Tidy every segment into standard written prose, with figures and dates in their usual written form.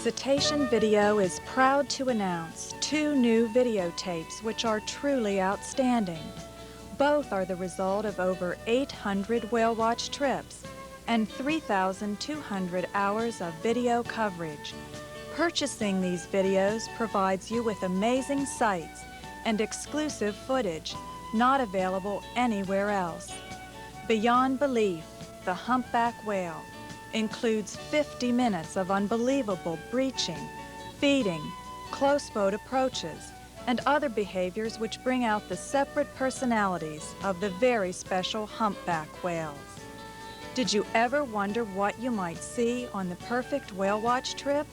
Cetacean Video is proud to announce 2 new videotapes which are truly outstanding. Both are the result of over 800 whale watch trips and 3,200 hours of video coverage. Purchasing these videos provides you with amazing sights and exclusive footage not available anywhere else. Beyond belief, the humpback whale includes 50 minutes of unbelievable breaching, feeding, close boat approaches, and other behaviors which bring out the separate personalities of the very special humpback whales. Did you ever wonder what you might see on the perfect whale watch trip?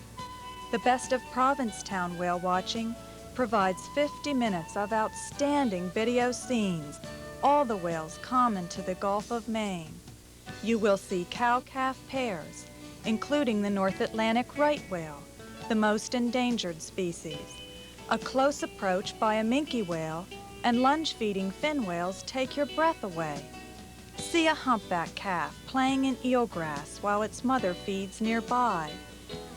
The Best of Provincetown Whale Watching provides 50 minutes of outstanding video scenes, all the whales common to the Gulf of Maine. You will see cow-calf pairs, including the North Atlantic right whale, the most endangered species. A close approach by a minke whale and lunge-feeding fin whales take your breath away. See a humpback calf playing in eelgrass while its mother feeds nearby.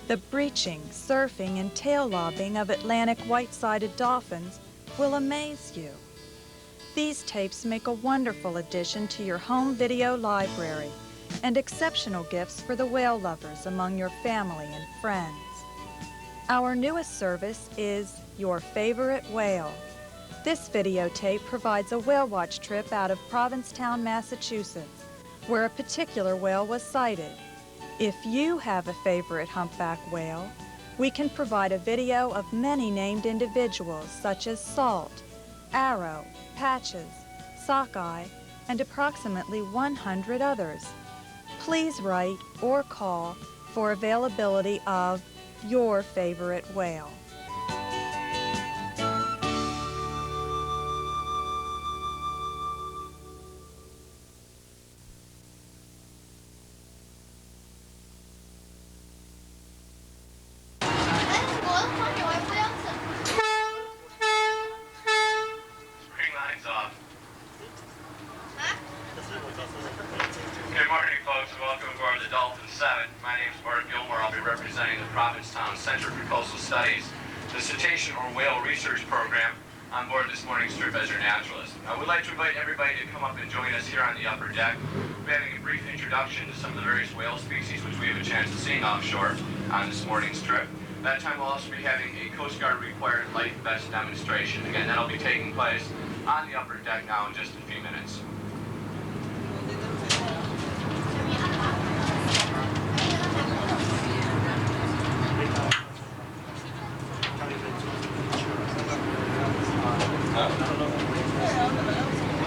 The breaching, surfing, and tail lobbing of Atlantic white-sided dolphins will amaze you. These tapes make a wonderful addition to your home video library and exceptional gifts for the whale lovers among your family and friends. Our newest service is Your Favorite Whale. This videotape provides a whale watch trip out of Provincetown, Massachusetts, where a particular whale was sighted. If you have a favorite humpback whale, we can provide a video of many named individuals such as Salt, Arrow, Patches, Sockeye, and approximately 100 others. Please write or call for availability of Your Favorite Whale. Good morning, folks, and welcome aboard the Dolphin 7. My name is Bart Gilmore. I'll be representing the Provincetown Center for Coastal Studies, the Cetacean or Whale Research Program, on board this morning's trip as your naturalist. I would like to invite everybody to come up and join us here on the upper deck. We're having a brief introduction to some of the various whale species which we have a chance of seeing offshore on this morning's trip. That time we'll also be having a Coast Guard required life vest demonstration. Again, that'll be taking place on the upper deck now in just a few minutes.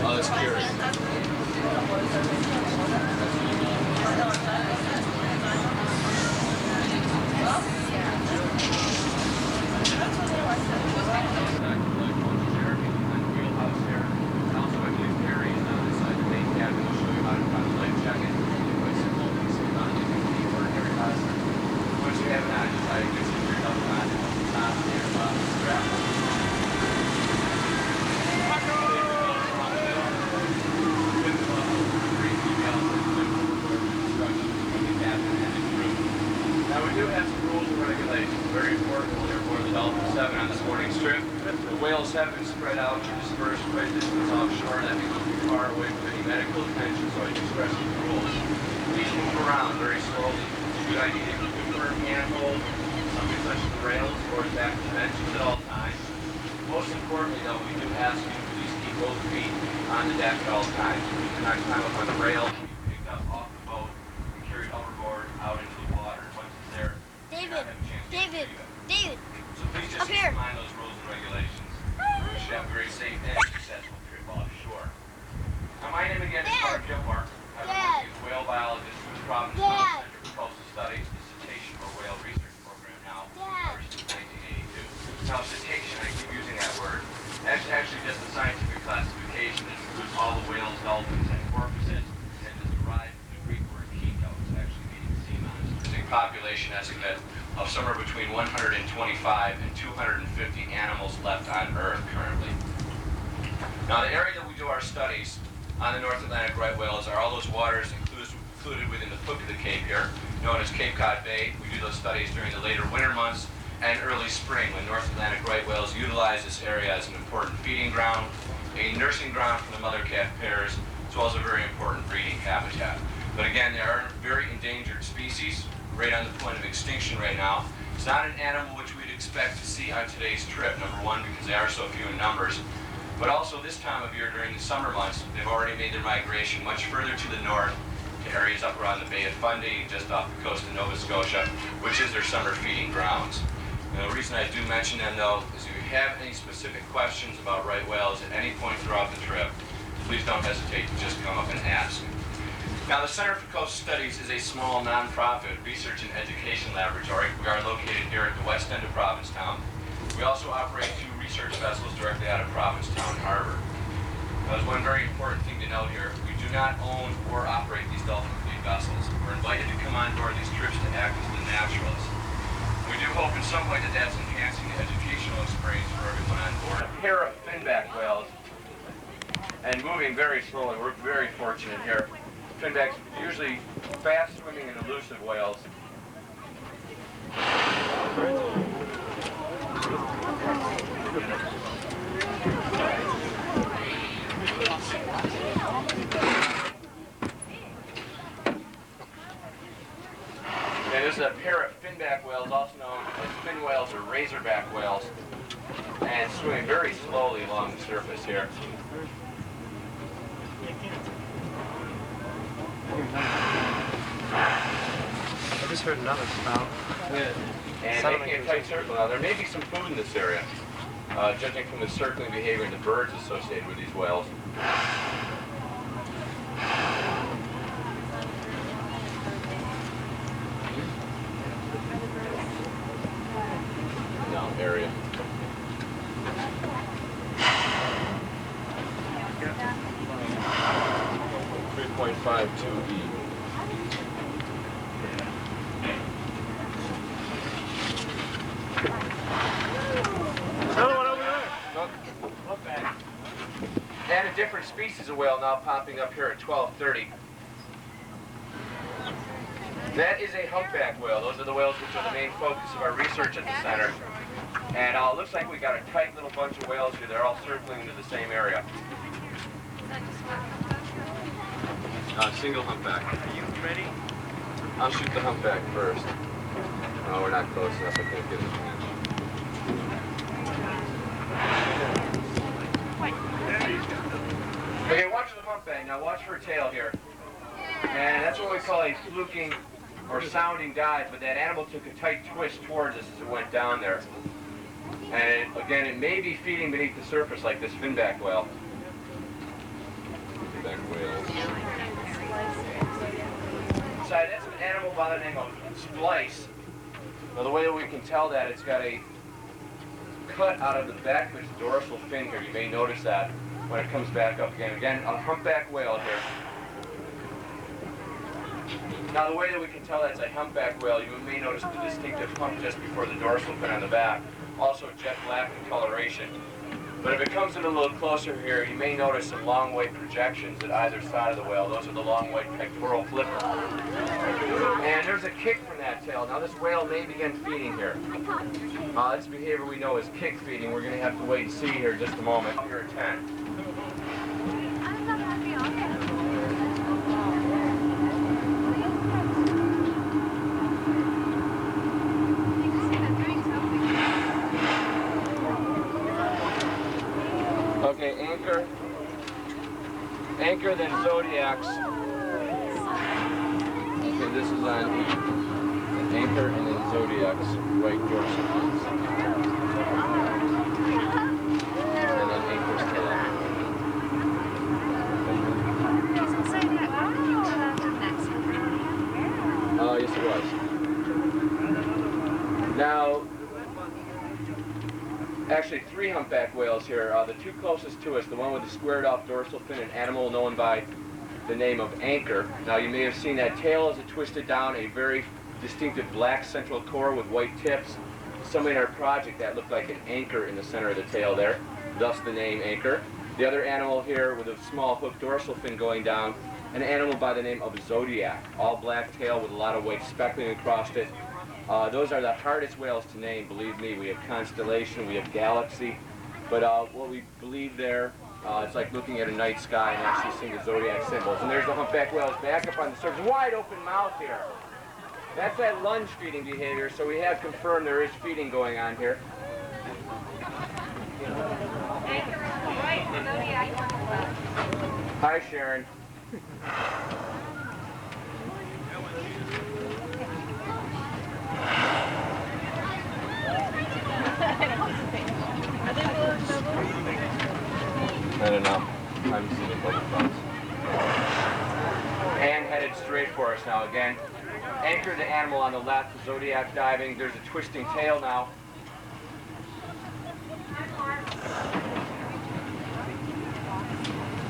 Oh, that's curious. Now, we do have some rules and regulations, very important when you're aboard the Dolphin 7 on this morning's trip. The whales have been spread out or dispersed quite a distance offshore. That means we'll be far away from any medical attention, so I do stress these rules. Please move around very slowly. It's a good idea to keep a firm handhold, something such as the rails or back to the benches at all times. Most importantly, though, we do ask you to please keep both feet on the deck at all times. We do not climb up on the rail, be picked up off the boat, and carried overboard out into the water. David, So please just keep in mind those rules and regulations. We should have a very safe and successful trip offshore. Now, my name again is Bart Gilmore. I'm a whale biologist with the Provincetown Center for Coastal Studies, the Cetacean or Whale Research Program now, since 1982. Now, cetacean, I keep using that word. That's actually just a scientific classification that includes all the whales, dolphins, and porpoises, and is derived from the Greek word kekos, actually meaning sea monsters. There's a population estimate of somewhere between 125 and 250 animals left on Earth currently. Now, the area that we do our studies on the North Atlantic right whales are all those waters included within the hook of the Cape here. known as Cape Cod Bay. We do those studies during the later winter months and early spring when North Atlantic right whales utilize this area as an important feeding ground, a nursing ground for the mother-calf pairs, as well as a very important breeding habitat. But again, they are a very endangered species, right on the point of extinction right now. It's not an animal which we'd expect to see on today's trip, number one, because they are so few in numbers, but also this time of year during the summer months, they've already made their migration much further to the north, to areas up around the Bay of Fundy, just off the coast of Nova Scotia, which is their summer feeding grounds. And the reason I do mention them, though, is if you have any specific questions about right whales at any point throughout the trip, please don't hesitate to just come up and ask. Now, the Center for Coast Studies is a small, nonprofit research and education laboratory. We are located here at the west end of Provincetown. We also operate 2 research vessels directly out of Provincetown Harbor. Now, there's one very important thing to note here. We do not own or operate these Dolphin fleet vessels. We're invited to come on board these trips to act as the naturalists. We do hope in some way that that's enhancing the educational experience for everyone on board. A pair of finback whales, and moving very slowly. We're very fortunate here. Finbacks, usually fast-swimming and elusive whales. And this is a pair of finback whales, also known as fin whales or razorback whales, and swimming very slowly along the surface here. I just heard another spout. And making a tight circle. Now, there may be some food in this area, judging from the circling behavior and the birds associated with these whales. No, area. .52 E. Another one over there. And a different species of whale now popping up here at 12:30. That is a humpback whale. Those are the whales which are the main focus of our research at the center. And it looks like we got a tight little bunch of whales here. They're all circling into the same area. Single humpback. Are you ready? I'll shoot the humpback first. Oh, we're not close enough. I can't get it. Okay, watch the humpback. Now watch her tail here. And that's what we call a fluking or sounding dive, but that animal took a tight twist towards us as it went down there. And again, it may be feeding beneath the surface like this finback whale. Finback whales. That's an animal by the name of splice. Now the way that we can tell that, it's got a cut out of the back of its dorsal fin here. You may notice that when it comes back up again. Again, a humpback whale here. Now the way that we can tell that it's a humpback whale, you may notice the distinctive hump just before the dorsal fin on the back. Also jet black in coloration. But if it comes in a little closer here, you may notice some long white projections at either side of the whale. Those are the long white pectoral flipper. And there's a kick from that tail. Now this whale may begin feeding here. This behavior we know is kick feeding. We're going to have to wait and see here in just a moment. Here at 10. Okay, anchor, then zodiacs. Okay, this is on E. Anchor and then zodiacs, right dorsal. And then anchor's tail. Oh, yes it was. Now, actually 3 humpback whales here. The 2 closest to us, the one with the squared off dorsal fin, an animal known by the name of anchor. Now you may have seen that tail as it twisted down, a very distinctive black central core with white tips. Somewhere in our project that looked like an anchor in the center of the tail there, thus the name anchor. The other animal here with a small hooked dorsal fin going down an animal by the name of Zodiac, all black tail with a lot of white speckling across it. Those are the hardest whales to name, believe me. We have Constellation, we have Galaxy, but what we believe there, it's like looking at a night sky and actually seeing the Zodiac symbols. And there's the humpback whales back up on the surface, wide open mouth here. That's that lunge feeding behavior, so we have confirmed there is feeding going on here. Hi, Sharon. I don't know. I'm seeing the butterflies. And headed straight for us now again. Anchor the animal on the left, Zodiac diving. There's a twisting tail now.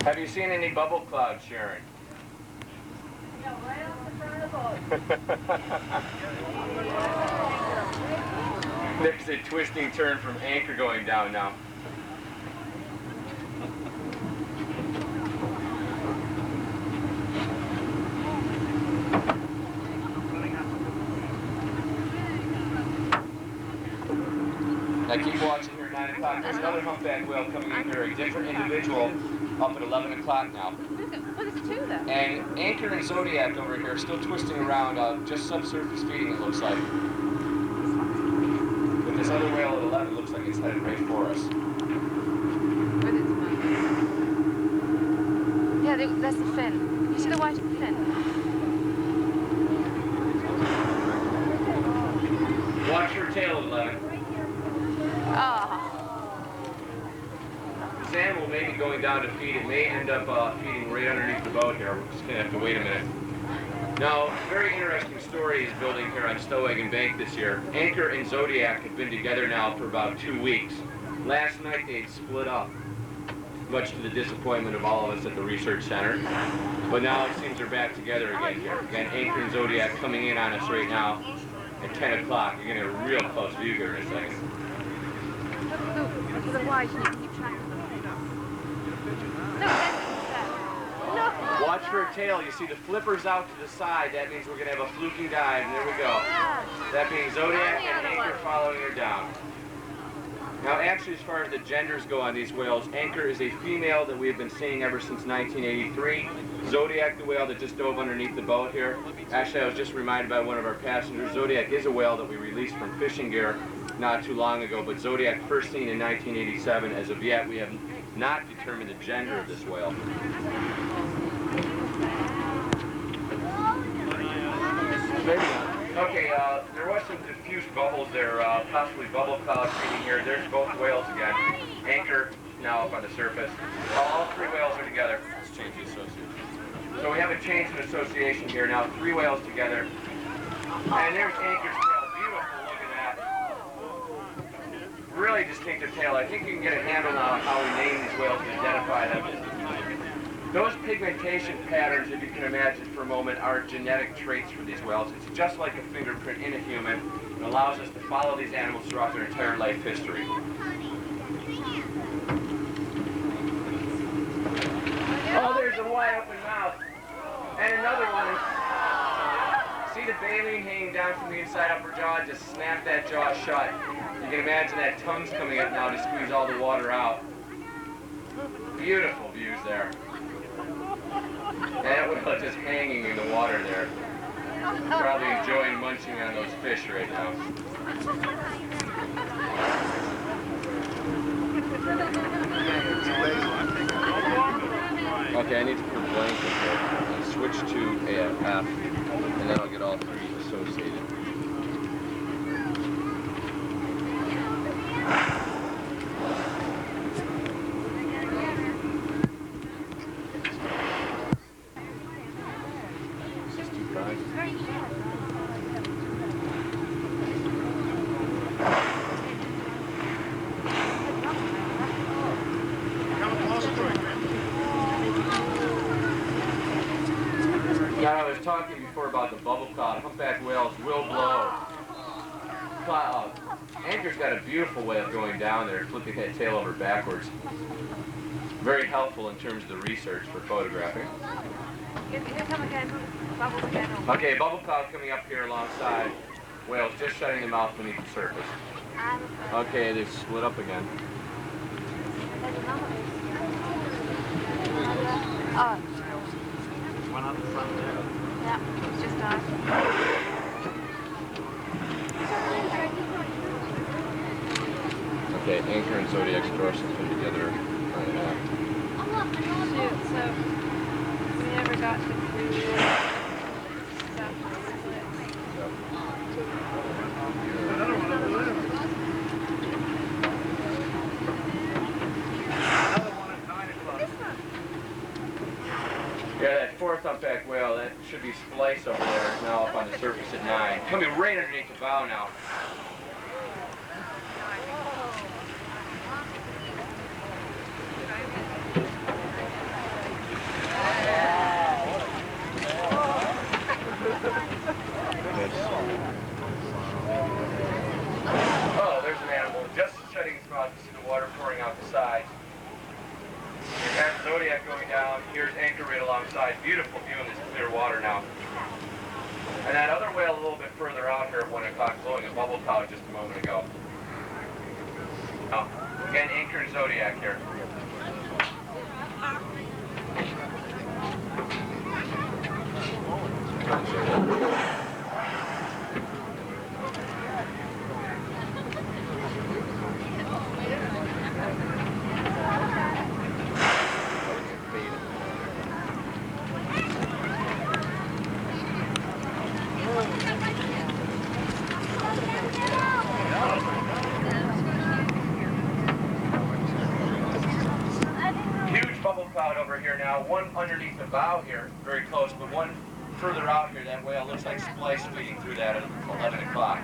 Have you seen any bubble clouds, Sharon? No, right on the front of the boat. There's a twisting turn from anchor going down now. Now keep watching here at 9 o'clock. There's another humpback whale coming in here, a different individual, up at 11 o'clock now. Well, there's two though. And Anchor and Zodiac over here still twisting around, just subsurface feeding, it looks like. But this other whale at 11 looks like it's headed right for us. Where is mine? Yeah, that's the fin. You see the white fin? Watch her tail at 11. Ah. This animal may be going down to feed. It may end up feeding right underneath the boat here. We're just going to have to wait a minute. Now, a very interesting story is building here on Stowwagon Bank this year. Anchor and Zodiac have been together now for about 2 weeks. Last night they'd split up, much to the disappointment of all of us at the research center. But now it seems they're back together again here. Again, Anchor and Zodiac coming in on us right now at 10 o'clock. You're going to get a real close view here in a second. Look, the white, you can keep track of them. No, that's no. Watch her tail. You see the flippers out to the side. That means we're going to have a fluking dive. And there we go. That being Zodiac and Anchor following her down. Now, actually, as far as the genders go on these whales, Anchor is a female that we have been seeing ever since 1983. Zodiac, the whale that just dove underneath the boat here. Actually, I was just reminded by one of our passengers, Zodiac is a whale that we released from fishing gear not too long ago, but Zodiac first seen in 1987. As of yet, we have not determined the gender of this whale. Maybe not. Okay, there was some diffused bubbles there, possibly bubble cloud feeding here. There's both whales again. Anchor now up on the surface. All three whales are together. Let's change the association. So we have a change in association here now. 3 whales together. And there's Anchor's tail. Beautiful, look at that. Really distinctive tail. I think you can get a handle now on how we name these whales and identify them. Those pigmentation patterns, if you can imagine for a moment, are genetic traits for these whales. It's just like a fingerprint in a human. It allows us to follow these animals throughout their entire life history. Oh, there's a wide open mouth. And another one. See the baleen hanging down from the inside upper jaw? Just snap that jaw shut. You can imagine that tongue's coming up now to squeeze all the water out. Beautiful views there. And that whale just hanging in the water there. Probably enjoying munching on those fish right now. Okay, I need to put a blanket here and switch to AF, and then I'll get all 3 associated. Now, I was talking before about the bubble cloud. Humpback whales will blow. Anchor's got a beautiful way of going down there, flipping that tail over backwards. Very helpful in terms of the research for photographing. Here come again. Bubbles again. Okay, bubble cloud coming up here alongside whales, just shutting them off beneath the surface. Okay, they've split up again. Oh. One on the front there. Yeah, it's just us. Okay, Anchor and Zodiac's dorsals been together. Shoot, so we never got to do stuff split. Another one over there. Another one at 9 o'clock. Yeah, that fourth humpback whale, that should be spliced over there, is now up on the surface at 9. Coming right underneath the bow now. Oh, there's an animal just shutting his mouth to see the water pouring out the sides. Here's Zodiac going down. Here's Anchor right alongside. Beautiful view in this clear water now. And that other whale a little bit further out here at 1 o'clock blowing a bubble cloud just a moment ago. Now, again, Anchor and Zodiac here. Huge bubble cloud over here now, one underneath the bow here, very close, but one further out here, that whale looks like splice feeding through that at 11 o'clock.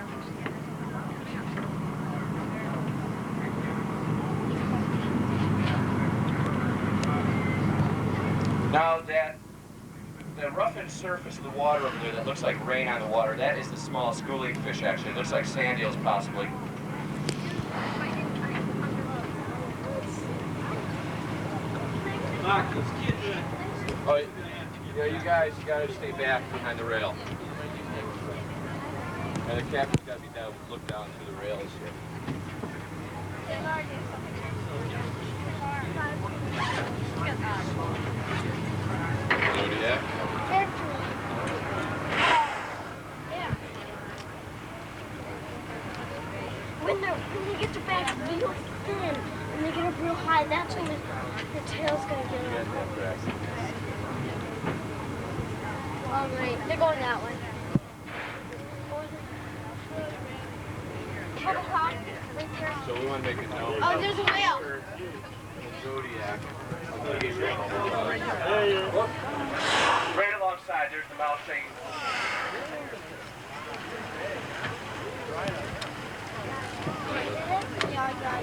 Now the roughened surface of the water over there that looks like rain on the water, that is the small schooling fish actually. It looks like sand eels possibly. Oh, yeah, you guys, you gotta stay back behind the rail. And the captain's gotta be down, look down through the rails here. Zodiac. When they get their back real thin and they get up real high, that's when the tail's gonna get up. Oh great, they're going that way. Bubble cloud, right there. So we want to make a note. Oh, there's a whale. Zodiac. Right alongside, there's the mouth saying. Yeah, I got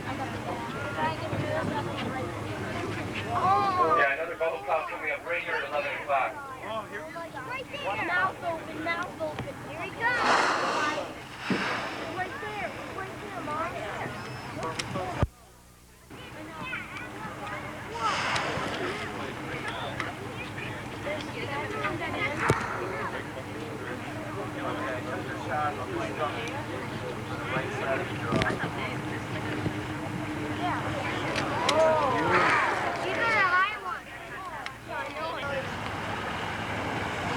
Yeah, another bubble cloud coming up right here at 11 o'clock. right there. Mouth open, mouth open. Here he comes. Right there, Mom.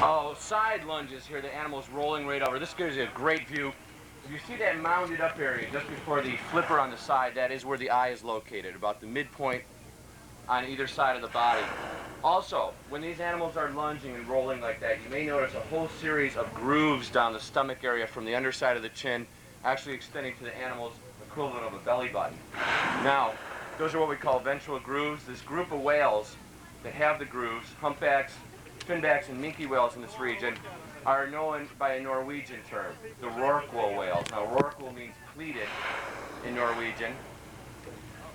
Oh, side lunges here, the animal's rolling right over. This gives you a great view. If you see that mounded up area just before the flipper on the side, that is where the eye is located, about the midpoint on either side of the body. Also, when these animals are lunging and rolling like that, you may notice a whole series of grooves down the stomach area from the underside of the chin, actually extending to the animal's equivalent of a belly button. Now, those are what we call ventral grooves. This group of whales that have the grooves, humpbacks, finbacks, and minke whales in this region, are known by a Norwegian term, the rorqual whales. Now, rorqual means pleated in Norwegian.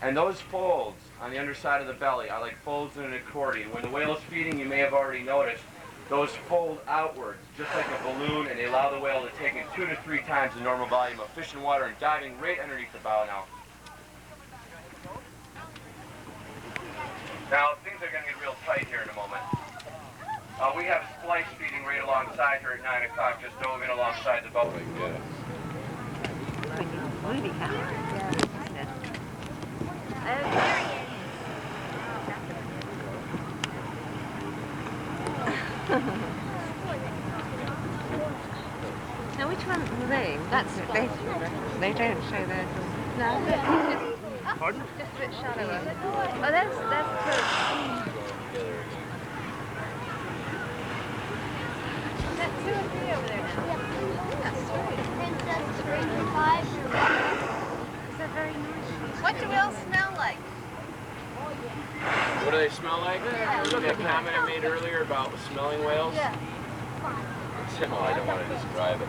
And those folds on the underside of the belly are like folds in an accordion. When the whale is feeding, you may have already noticed, those fold outwards, just like a balloon, and they allow the whale to take in 2 to 3 times the normal volume of fish and water and diving right underneath the bow now. Now, things are going to get real tight here in a moment. We have splice feeding right alongside here at 9 o'clock, just dove in alongside the boat. Movie camera. Now, which one were they? They don't show their. No, Pardon? just a bit shallower. Oh, that's good. That's 2 or 3 over there now. That's sweet. Is that very nice? What do whales smell like? What do they smell like? Look at the comment I made earlier about smelling whales. Yeah. No, I don't want to describe it.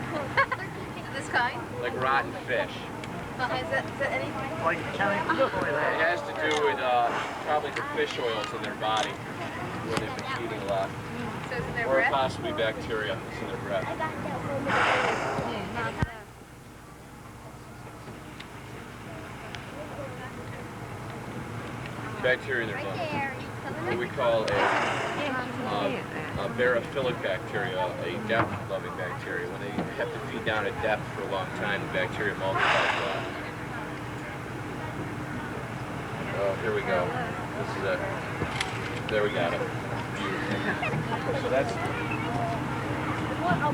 This kind? Like rotten fish. Is that anything? Like counting It has to do with probably the fish oils in their body where they've been eating a lot. So it's in their Or breath? possibly bacteria that's in their breath. Bacteria in their lungs. What we call a barophilic bacteria, a depth-loving bacteria. When they have to feed down at depth for a long time, the bacteria multiplies a lot. Oh, here we go. This is it. There we got it. Beautiful. So that's...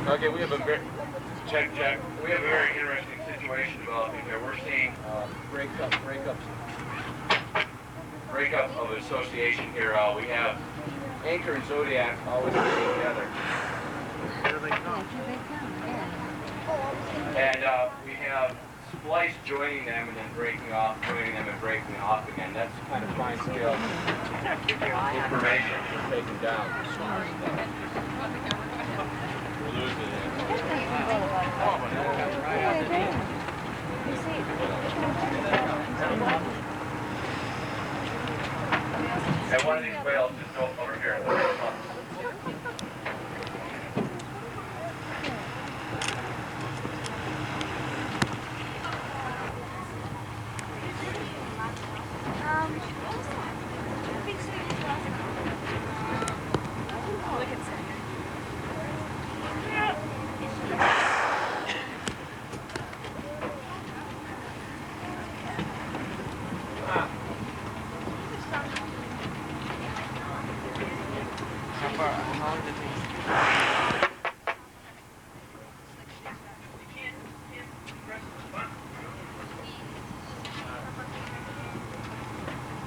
Okay, we have a very... Check. We have a very interesting situation developing here. We're seeing breakup of association here. We have Anchor and Zodiac always working together. Here they come. And we have Splice joining them and then breaking off, joining them and breaking off again. That's kind of fine scale information taken down. We're losing it. And one of these whales just go over here.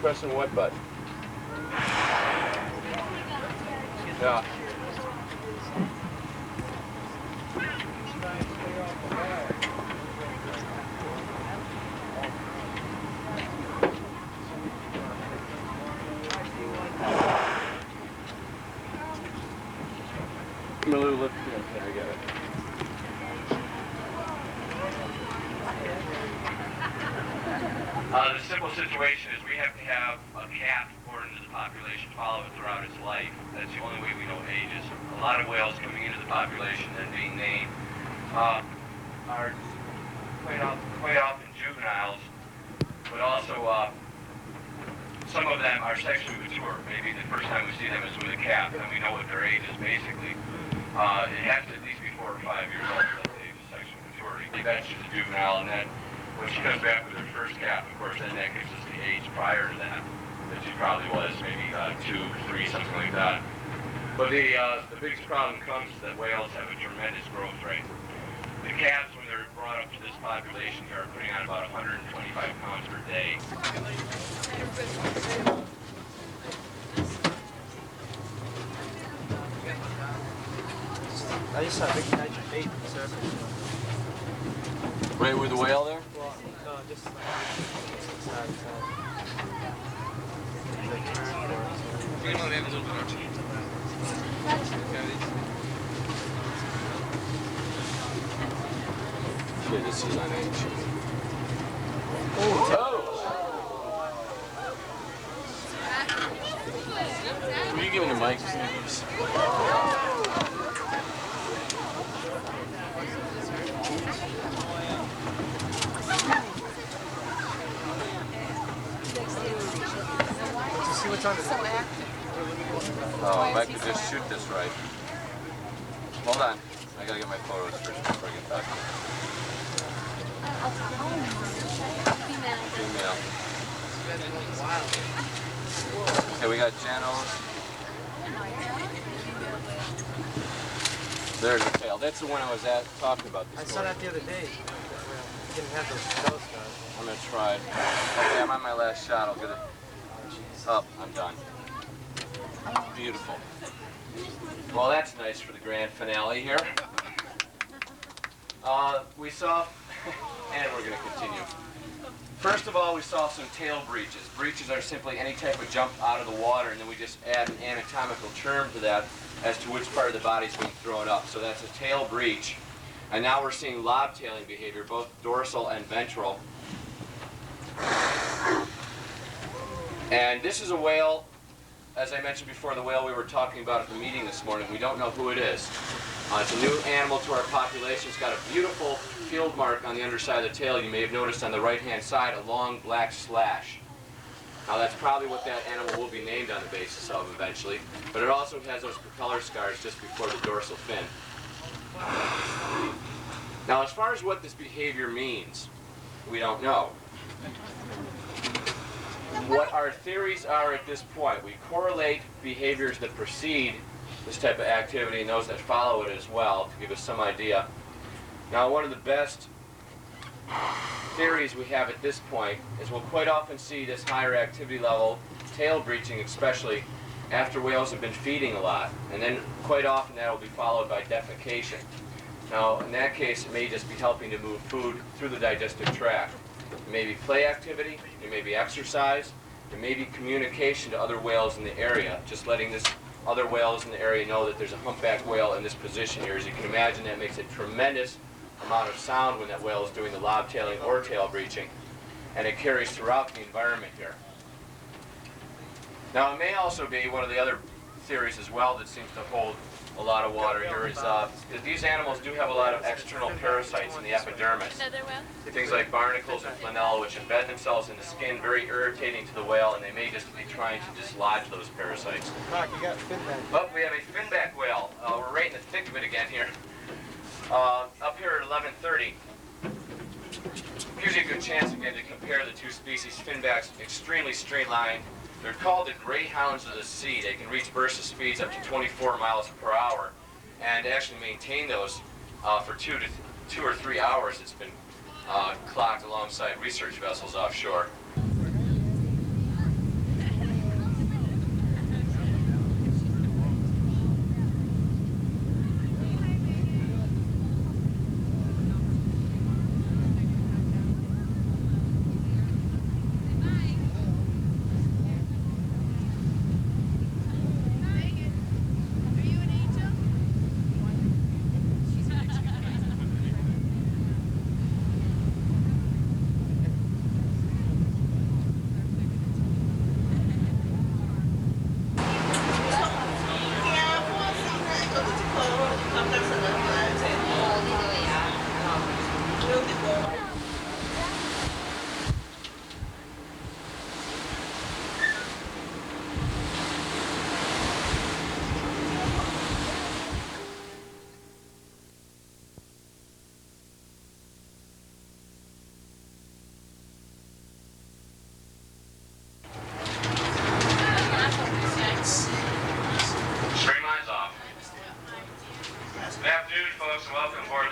Pressing what button? Yeah. Malou, look. Okay, I get it. The simple situation is we have to have a cat according to the population follow it throughout its life. That's the only way we know ages. A lot of whales coming into the population and being named are quite often juveniles, but also some of them are sexually mature. Maybe the first time we see them is with a calf, and we know what their age is basically. It has to at least be 4 or 5 years old. That's the age of sexual maturity. That's just a juvenile, and then when she comes back with her first calf, of course, then that gives us the age prior to that she probably was, maybe 2, 3, something like that. But the biggest problem comes is that whales have a tremendous growth rate. The calves, when they're brought up to this population here, are putting on about 125 pounds per day. I just saw a big catch of bait on the surface. Right with the whale there? Well, no, just side. Shit, this is on edge. Oh! Were you giving the mic? See what's on it. Oh, if I could just shoot this right. Hold on. I gotta get my photos first before I get back. Female. Okay, we got Janos. There's the tail. That's the one I was talking about this I saw morning. that the other day. You didn't have those tail scars. I'm gonna try it. Okay, I'm on my last shot. I'll get it up. I'm done. Beautiful. Well, that's nice for the grand finale here. We saw, and we're gonna continue. First of all, we saw some tail breaches. Breaches are simply any type of jump out of the water, and then we just add an anatomical term to that as to which part of the body is being thrown up. So that's a tail breach. And now we're seeing lob-tailing behavior, both dorsal and ventral. And this is a whale, as I mentioned before, the whale we were talking about at the meeting this morning. We don't know who it is. It's a new animal to our population. It's got a beautiful field mark on the underside of the tail. You may have noticed on the right-hand side a long black slash. Now that's probably what that animal will be named on the basis of eventually, but it also has those propeller scars just before the dorsal fin. Now as far as what this behavior means, we don't know. What our theories are at this point, we correlate behaviors that precede this type of activity and those that follow it as well to give us some idea. Now one of the best theories we have at this point is we'll quite often see this higher activity level, tail breaching especially, after whales have been feeding a lot. And then quite often that will be followed by defecation. Now in that case it may just be helping to move food through the digestive tract. It may be play activity, it may be exercise, it may be communication to other whales in the area, just letting this other whales in the area know that there's a humpback whale in this position here. As you can imagine, that makes a tremendous amount of sound when that whale is doing the lob-tailing or tail breaching, and it carries throughout the environment here. Now it may also be one of the other theories as well that seems to hold a lot of water here is that these animals do have a lot of external parasites in the epidermis. Things like barnacles and flanella, which embed themselves in the skin, very irritating to the whale, and they may just be trying to dislodge those parasites. Mark, you got finback. But we have a finback whale. We're right in the thick of it again here. Up here at 11:30. Gives you a good chance again to compare the two species. Finbacks, extremely straight line. They're called the greyhounds of the sea. They can reach burst of speeds up to 24 miles per hour and actually maintain those for 2 or 3 hours. It's been clocked alongside research vessels offshore.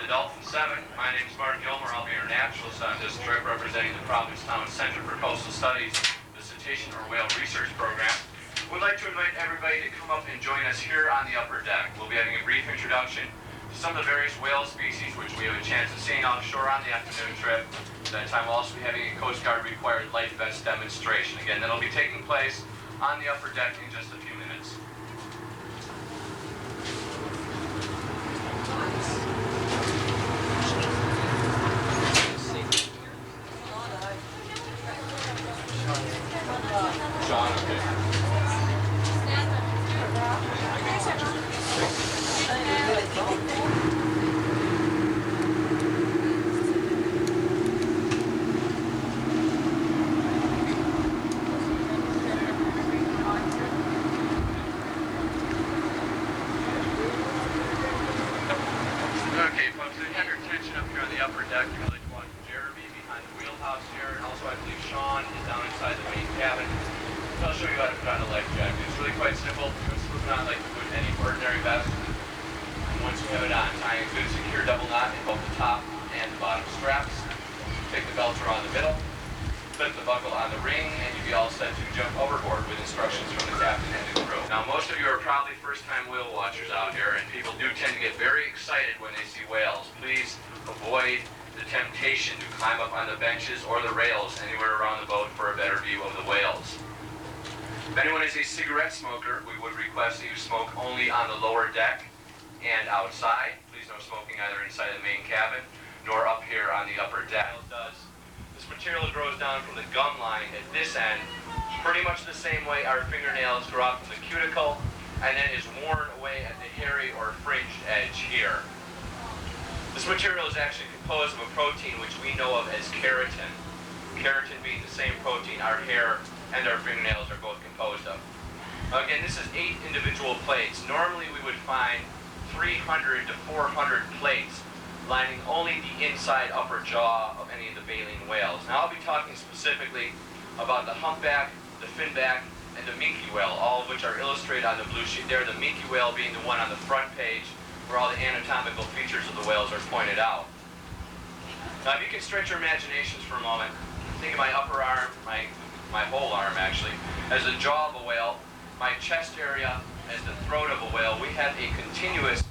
Dolphin 7. My name is Mark Gilmer. I'll be your naturalist on this trip representing the Provincetown Center for Coastal Studies, the Cetacean or Whale Research Program. We'd like to invite everybody to come up and join us here on the upper deck. We'll be having a brief introduction to some of the various whale species which we have a chance of seeing offshore on the afternoon trip. At that time we'll also be having a Coast Guard required life vest demonstration. Again, that'll be taking place on the upper deck in just a few minutes. Sean, okay. I believe Sean is down inside the main cabin. So I'll show you how to put on a life jacket. It's really quite simple. Just slip it on like you would any ordinary vest. And once you have it on, tying a good secure double knot in both the top and the bottom straps. Take the belt around the middle, flip the buckle on the ring, and you'll be all set to jump overboard with instructions from the captain and the crew. Now, most of you are probably first-time whale watchers out here, and people do tend to get very excited when they see whales. Please avoid the temptation to climb up on the benches or the rails anywhere around the boat for a better view of the whales. If anyone is a cigarette smoker, we would request that you smoke only on the lower deck and outside. Please no smoking either inside the main cabin nor up here on the upper deck. This material grows down from the gum line at this end, pretty much the same way our fingernails grow out from the cuticle, and then is worn away at the hairy or fringed edge here. This material is actually composed of a protein which we know of as keratin. Keratin being the same protein our hair and our fingernails are both composed of. Now again, this is 8 individual plates. Normally we would find 300 to 400 plates lining only the inside upper jaw of any of the baleen whales. Now I'll be talking specifically about the humpback, the finback, and the minke whale, all of which are illustrated on the blue sheet there, the minke whale being the one on the front page where all the anatomical features of the whales are pointed out. Now if you can stretch your imaginations for a moment, think of my upper arm, my whole arm actually, as the jaw of a whale, my chest area as the throat of a whale. We have a continuous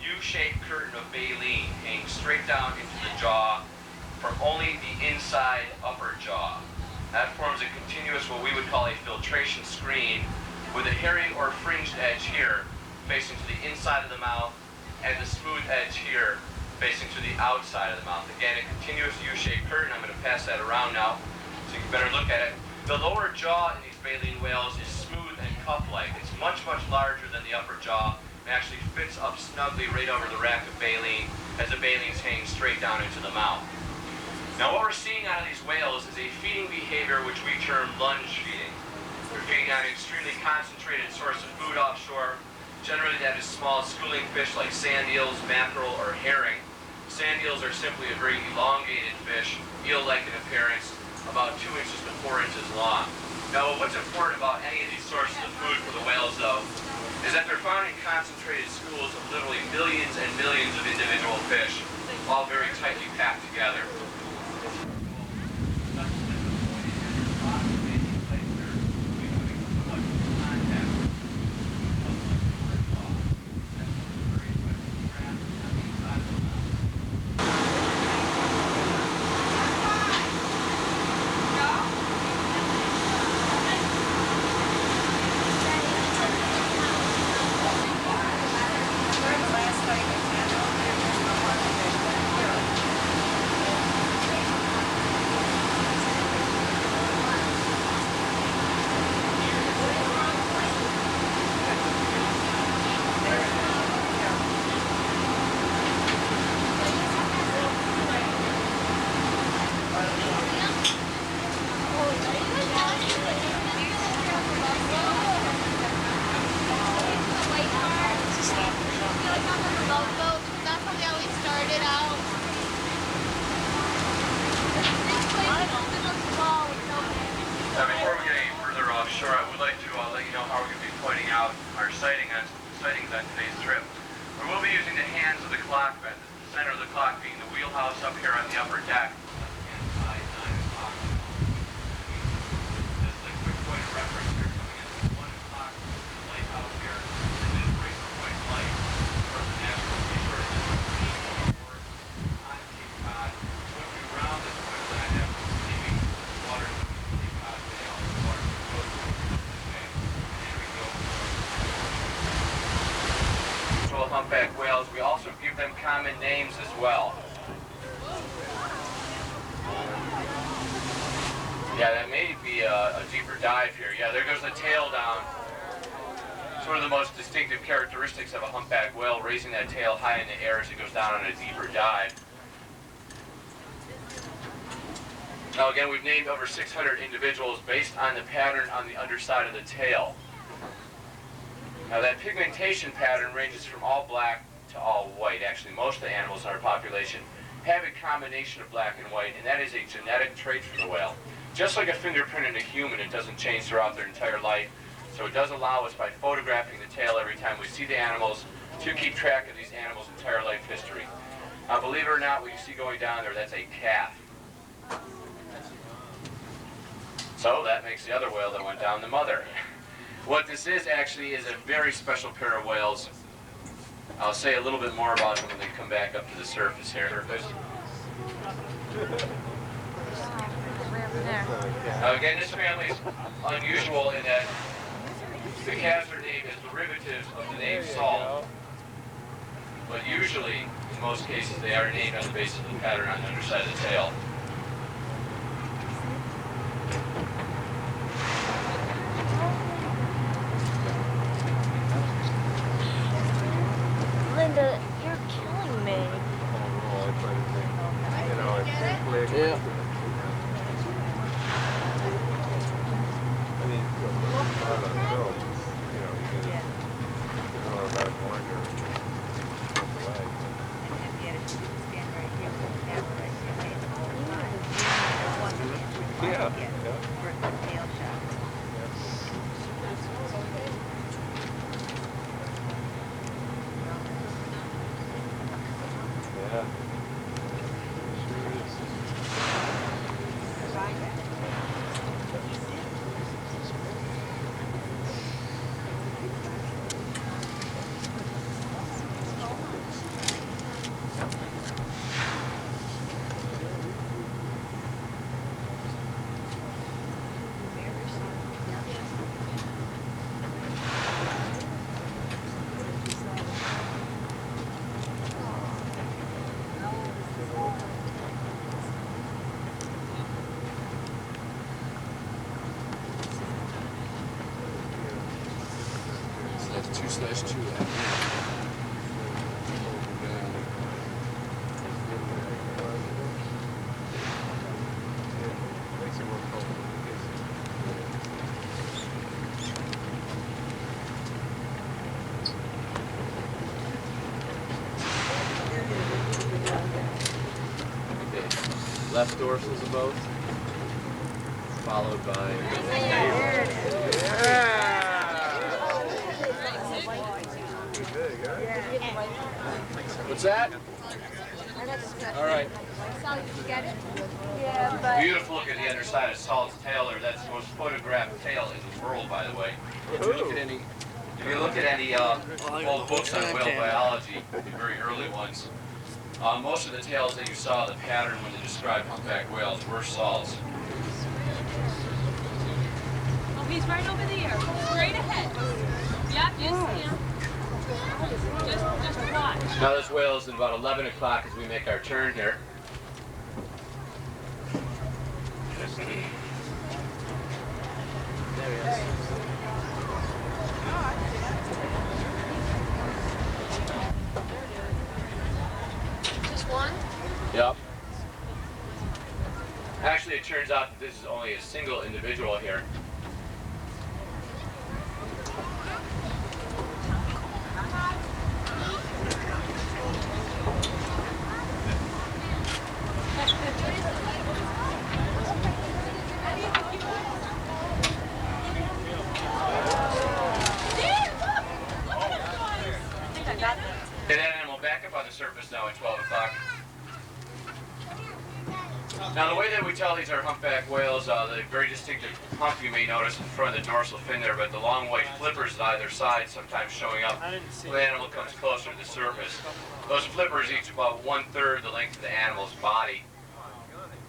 U-shaped curtain of baleen hanging straight down into the jaw from only the inside upper jaw. That forms a continuous, what we would call a filtration screen, with a hairy or fringed edge here facing to the inside of the mouth and the smooth edge here facing to the outside of the mouth. Again, a continuous U-shaped curtain. I'm going to pass that around now so you can better look at it. The lower jaw in these baleen whales is smooth and cup-like. It's much, much larger than the upper jaw and actually fits up snugly right over the rack of baleen as the baleen's hanging straight down into the mouth. Now what we're seeing out of these whales is a feeding behavior which we term lunge feeding. They're feeding on an extremely concentrated source of food offshore. Generally that is small schooling fish like sand eels, mackerel, or herring. Sand eels are simply a very elongated fish, eel-like in appearance, about 2 inches to 4 inches long. Now what's important about any of these sources of food for the whales though, is that they're found in concentrated schools of literally millions and millions of individual fish, all very tightly packed together. Now before we get any further offshore, I would like to let you know how we're going to be pointing out our sightings on today's trip. We will be using the hands of the clock bed, the center of the clock being the wheelhouse up here on the upper deck. Just a quick point of reference here coming in 1 o'clock, the light out here, and this razor point light for the natural resources on Cape Cod. When we round this point line after leaving water Cape Cod, water goes this way, and here we go. Humpback whales, we also give them common names as well. Yeah, that may be a deeper dive here. Yeah, there goes the tail down. It's one of the most distinctive characteristics of a humpback whale, raising that tail high in the air as it goes down on a deeper dive. Now again, we've named over 600 individuals based on the pattern on the underside of the tail. Now that pigmentation pattern ranges from all black to all white. Actually, most of the animals in our population have a combination of black and white, and that is a genetic trait for the whale. Just like a fingerprint in a human, it doesn't change throughout their entire life. So it does allow us, by photographing the tail every time we see the animals, to keep track of these animals' entire life history. Now, believe it or not, what you see going down there, that's a calf. So that makes the other whale that went down the mother. What this is actually is a very special pair of whales. I'll say a little bit more about them when they come back up to the surface here. Again, this family is unusual in that the calves are named as derivatives of the name salt, but usually, in most cases, they are named on the basis of the pattern on the underside of the tail. Linda, you're killing me. Yeah. That's 2/2. Left dorsals of both, followed by. What's that? All right. Beautiful look at the underside of Salt's tail there. That's the most photographed tail in the world, by the way. If you look at any old books on whale biology, the very early ones, most of the tails that you saw, the pattern when they described humpback whales, were Salt's. Oh, he's right over there. Straight ahead. Yep, you see him. Just watch. Now this whale is at about 11 o'clock as we make our turn here. There he is. Just one? Yep. Actually, it turns out that this is only a single individual here. Okay, that animal back up on the surface now at 12 o'clock. Now the way that we tell these are humpback whales, the very distinctive hump you may notice in front of the dorsal fin there, but the long white flippers on either side sometimes showing up when the animal comes closer to the surface. Those flippers each about 1/3 the length of the animal's body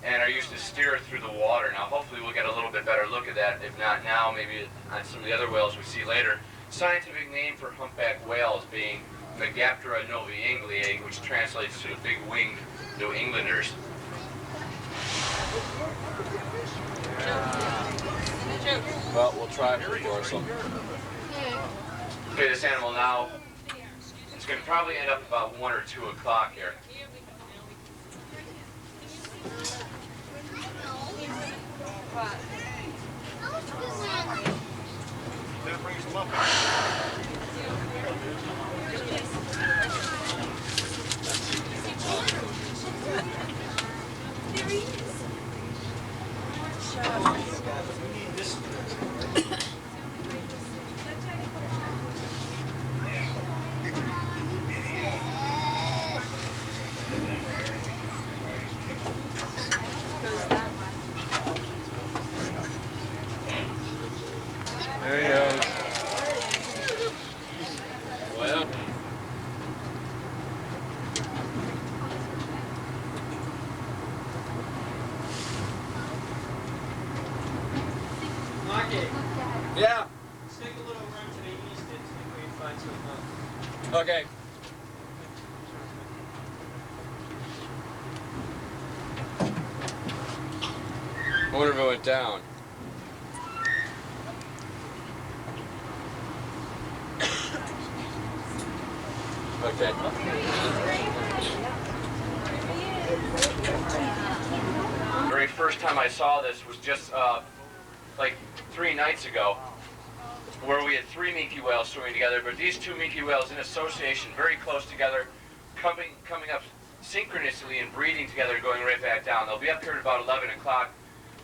and are used to steer it through the water. Now hopefully we'll get a little bit better look at that, if not now, maybe on some of the other whales we see later. Scientific name for humpback whales being Megaptera novae, which translates to the big-winged New Englanders. Well, we'll try for the dorsal. Okay, this animal now, it's going to probably end up about 1 or 2 o'clock here. That brings them up. There he goes. Well. Yeah. Let's take a little run to the east and see if we can find some. Okay. I wonder if it went down. Okay. The very first time I saw this was just like 3 nights ago, where we had 3 minke whales swimming together, but these 2 minke whales in association, very close together, coming up synchronously and breathing together, going right back down. They'll be up here at about 11 o'clock.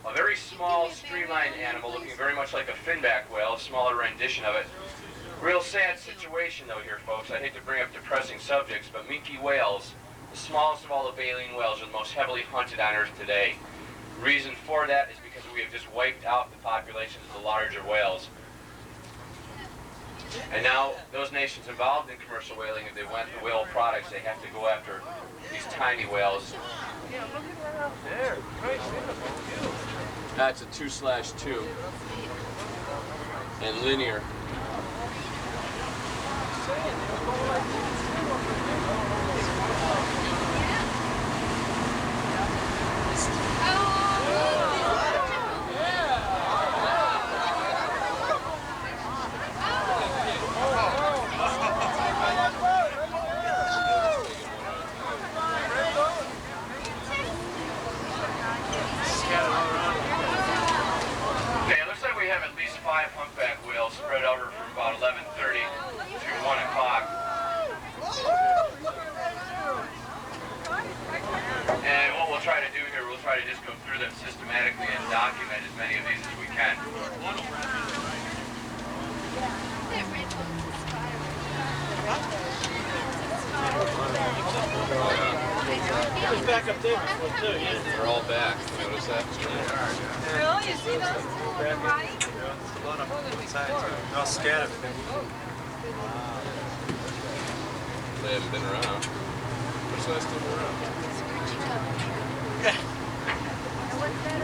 A very small, streamlined animal, looking very much like a finback whale, a smaller rendition of it. Real sad situation though here, folks. I hate to bring up depressing subjects, but minke whales, the smallest of all the baleen whales, are the most heavily hunted on Earth today. The reason for that is because we have just wiped out the populations of the larger whales. And now those nations involved in commercial whaling, if they want the whale products, they have to go after these tiny whales. Yeah, look at that out there. That's a 2/2 and linear. Spread over from about 11:30 to 1 o'clock. And what we'll try to do here, we'll try to just go through them systematically and document as many of these as we can. There's back up there before too, yeah. They're all back. Notice that? Really? You see those two on the right? A lot of them inside too. They're all scattered. They haven't been around. What's the last time around?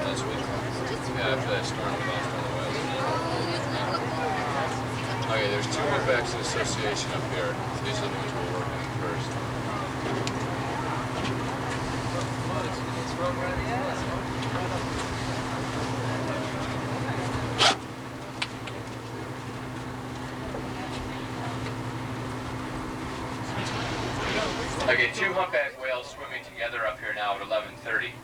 Last week. Yeah, after that storm, we lost all the whales. Okay, there's 2 humpbacks in association up here. So these are the ones we're working on first. Okay, 2 humpback whales swimming together up here now at 11:30.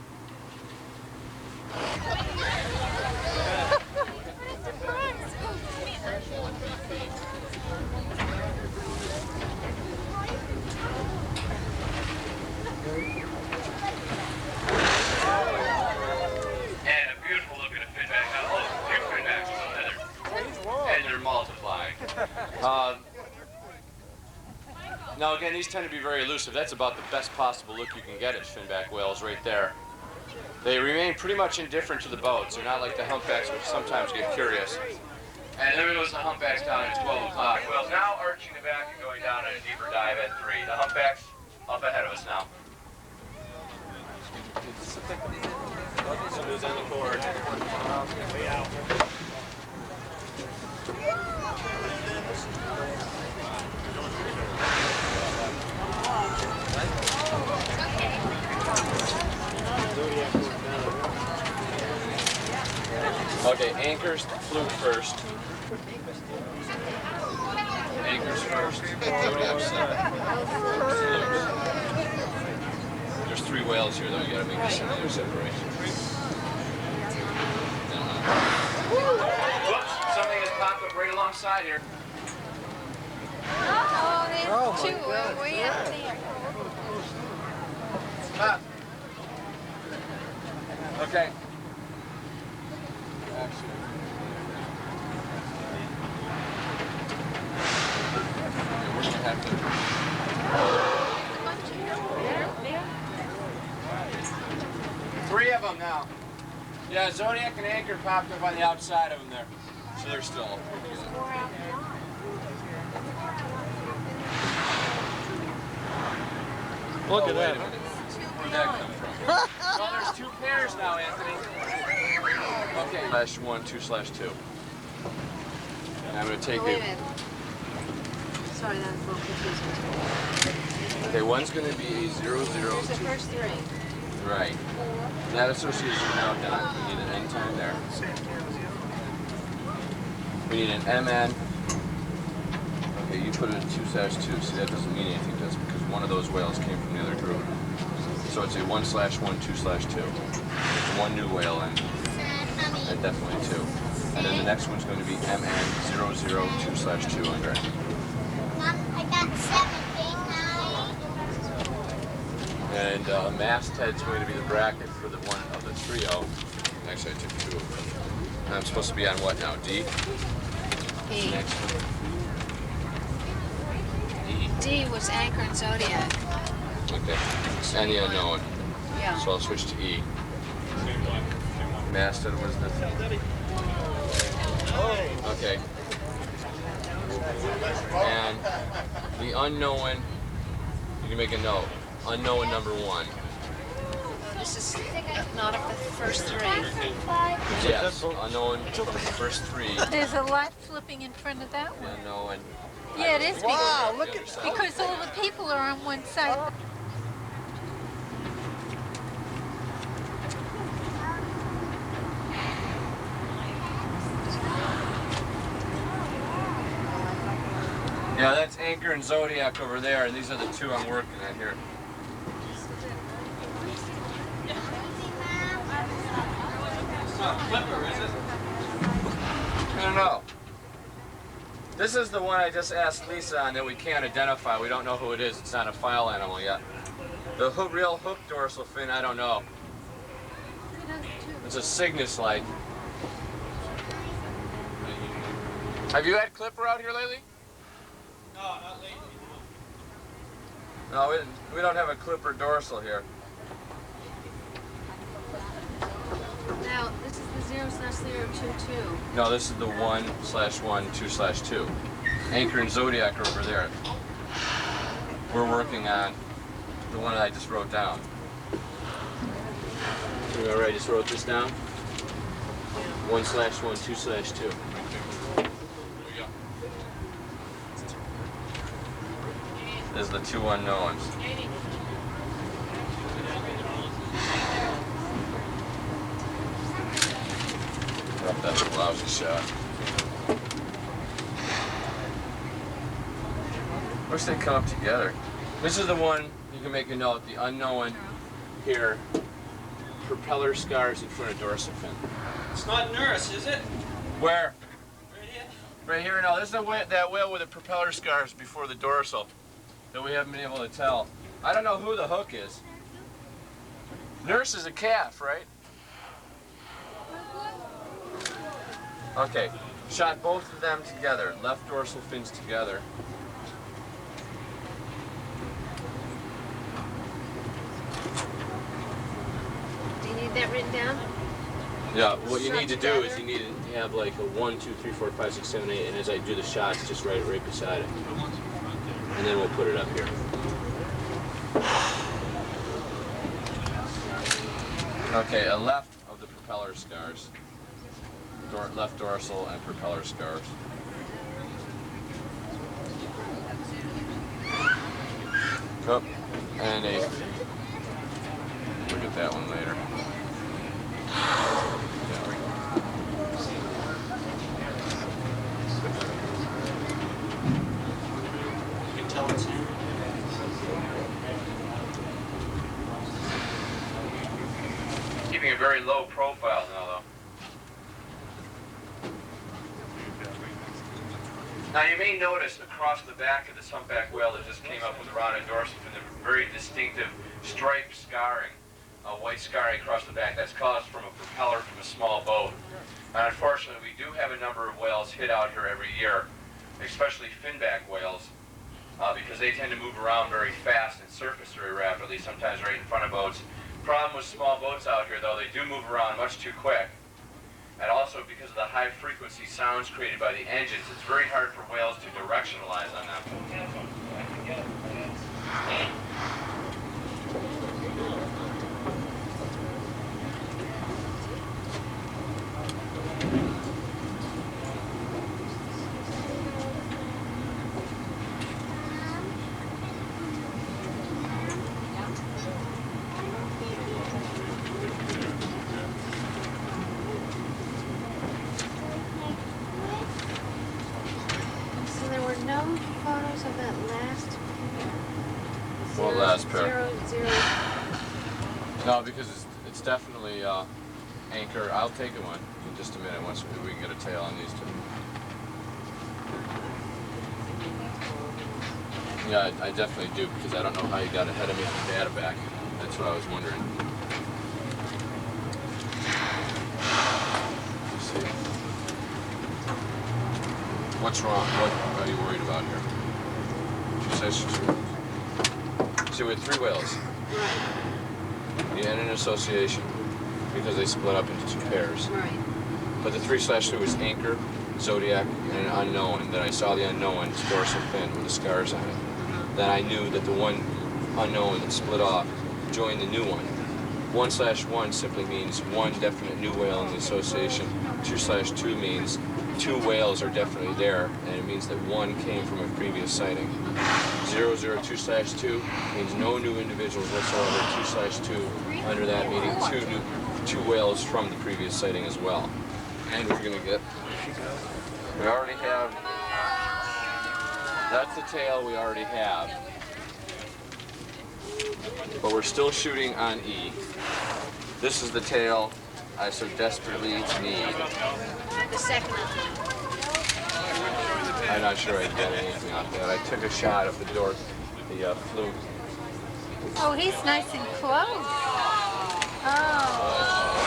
And a beautiful looking finback. Oh, 2 finbacks together. And they're multiplying. Now again, these tend to be very elusive. That's about the best possible look you can get at finback whales right there. They remain pretty much indifferent to the boats. They're not like the humpbacks, which sometimes get curious. And there goes the humpbacks down at 12 o'clock. Well, now arching the back and going down at a deeper dive at 3. The humpbacks up ahead of us now. Somebody's on the board. Way out. Okay, anchors, fluke first. Anchors first. Nobody upset. There's 3 whales here, though. You gotta make a similar separation. Whoops, something has popped up right alongside here. Oh, there's 2 way out there. Ah. Okay. Yeah, Zodiac and Anchor popped up on the outside of them there. So they're still. Look at that. Where'd that come from? Well, there's 2 pairs now, Anthony. Okay. /1/2/2. And I'm going to take Wait a it. minute. Sorry, that's a little confusing. Okay, one's going to be a 0, 0, Here's the 2. first 3. Right. That association is now done. We need an end time there. We need an MN. Okay, you put it in 2/2. See, that doesn't mean anything, does it? Because one of those whales came from the other group. So it's a 1/1, 2/2. It's one new whale and definitely 2. And then the next one's going to be MN 0, 0, 2/2 under it. Mom, I got 17 now. And masthead's going to be the bracket for the one of the trio. Actually, I took 2 of them. And I'm supposed to be on what now? D? E. Next one. D was Anchor and Zodiac. Okay. And the unknown. Yeah. So I'll switch to E. Masthead was the Okay. And the unknown, you can make a note. Unknown number 1. This is not of the first 3. Yes, unknown the first 3. There's a light flipping in front of that one. Unknown. Yeah, it is big. Wow, look at that. Because all the people are on one side. Yeah, that's Anchor and Zodiac over there, and these are the 2 I'm working on here. It's not Clipper, is it? I don't know. This is the one I just asked Lisa on that we can't identify. We don't know who it is. It's not a file animal yet. The real hook dorsal fin, I don't know. It's a Cygnus light. Have you had Clipper out here lately? No, not lately. No, we don't have a Clipper dorsal here. Now, this is the 0/022. No, this is the 1/1, 2/2. Anchor and Zodiac are over there. We're working on the one I just wrote down. You all right? I just wrote this down. 1/1, 2/2. This is the 2 unknowns. Oh, that's a lousy shot. Wish they'd come up together. This is the one you can make a note. The unknown here. Propeller scars in front of dorsal fin. It's not Nurse, is it? Where? Right here? Right here. No, this is that whale with the propeller scars before the dorsal that we haven't been able to tell. I don't know who the hook is. Nurse is a calf, right? Okay, shot both of them together, left dorsal fins together. Do you need that written down? Yeah, what you need to do is you need to have like a 1, 2, 3, 4, 5, 6, 7, 8, and as I do the shots, just write it right beside it. And then we'll put it up here. Okay, a left of the propeller scars. Left dorsal and propeller scars. Oh, and a. Look at that one later. You can tell it's here. Keeping a very low profile now, though. Now you may notice across the back of this humpback whale that just came up with the rounded dorsal fin, a very distinctive striped scarring, white scarring across the back. That's caused from a propeller from a small boat. And unfortunately, we do have a number of whales hit out here every year, especially finback whales, because they tend to move around very fast and surface very rapidly, sometimes right in front of boats. Problem with small boats out here, though, they do move around much too quick. And also because of the high frequency sounds created by the engines, it's very hard for whales to directionalize on them. So there were no photos of that last What last pair? 0, 0. No, because it's definitely anchor. I'll take one in just a minute once we can get a tail on these two. Yeah, I definitely do, because I don't know how you got ahead of me with data back. That's what I was wondering. Let's see. What's wrong? What are you worried about here? See, we had 3 whales. The end in association, because they split up into 2 pairs. Right. But the 3/2 was anchor, zodiac, and an unknown. And then I saw the unknown's dorsal fin with the scars on it. Then I knew that the one unknown that split off joined the new one. 1/1 simply means one definite new whale in the association. 2/2 means 2 whales are definitely there, and it means that one came from a previous sighting. 002/2 means no new individuals whatsoever. 2/2 under that meaning 2 whales from the previous sighting as well. And we're gonna get. We already have. That's the tail we already have. But we're still shooting on E. This is the tail I so desperately need. The second one. I'm not sure I get anything out there. I took a shot of the door, the fluke. Oh, he's nice and close. Oh.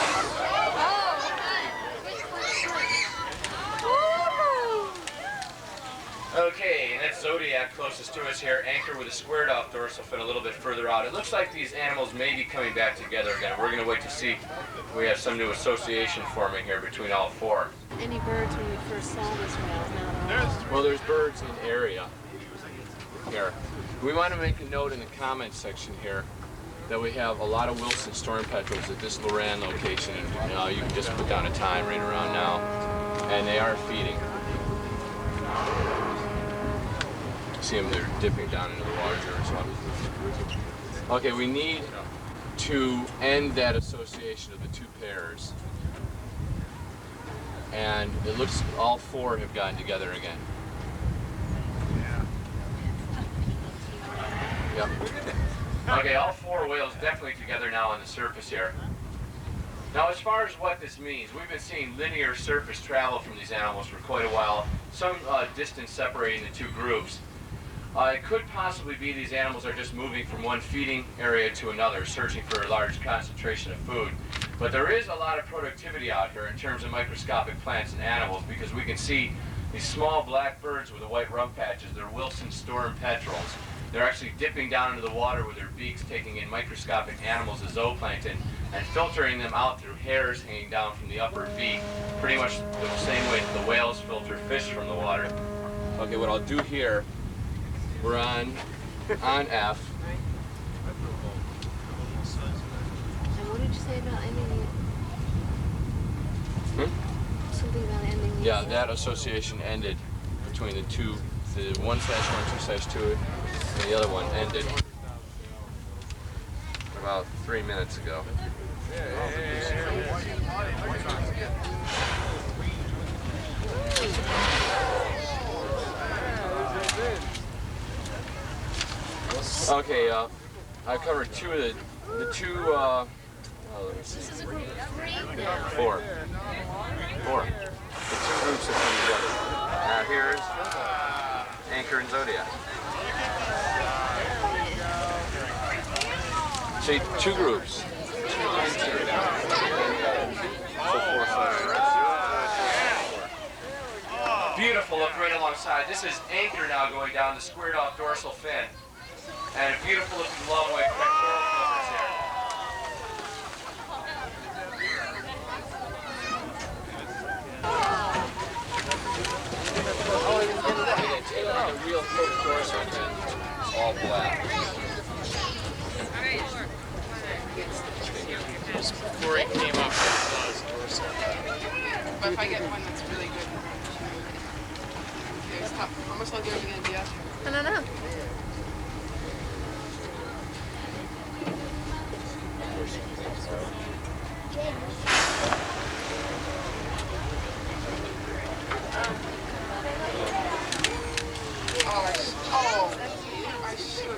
Okay, and that's Zodiac closest to us here. Anchor with a squared off dorsal fin a little bit further out. It looks like these animals may be coming back together again. We're going to wait to see if we have some new association forming here between all 4. Any birds when we first saw this whale? Not all. Well, there's birds in area here. We want to make a note in the comments section here that we have a lot of Wilson storm petrels at this Loran location. And, you can just put down a time right around now, and they are feeding. See them, they're dipping down into the water here as well. Okay, we need to end that association of the 2 pairs. And it looks all 4 have gotten together again. Yep. Okay, all 4 whales definitely together now on the surface here. Now, as far as what this means, we've been seeing linear surface travel from these animals for quite a while, some distance separating the 2 groups. It could possibly be these animals are just moving from one feeding area to another, searching for a large concentration of food. But there is a lot of productivity out here in terms of microscopic plants and animals, because we can see these small black birds with the white rump patches. They're Wilson storm petrels. They're actually dipping down into the water with their beaks, taking in microscopic animals as zooplankton and filtering them out through hairs hanging down from the upper beak, pretty much the same way that the whales filter fish from the water. Okay, what I'll do here, we're on F. And what did you say about ending it? Something about ending it. Yeah, that association ended between the 2, the 1/1, 2/2, and the other one ended about 3 minutes ago. Okay, I covered 2 of the 2, let me see. This is a group of 3 now. 4. 4. The 2 groups have come together. Now here's Anchor and Zodiac. See, 2 groups. Beautiful, look right alongside. This is Anchor now going down the squared off dorsal fin. And a beautiful looking long way pectoral flippers here. dorsal fin is all black. Just before it came up, it was dorsal. But if I get one that's really good. Okay, stop. How much longer are we going to be out here? I don't know.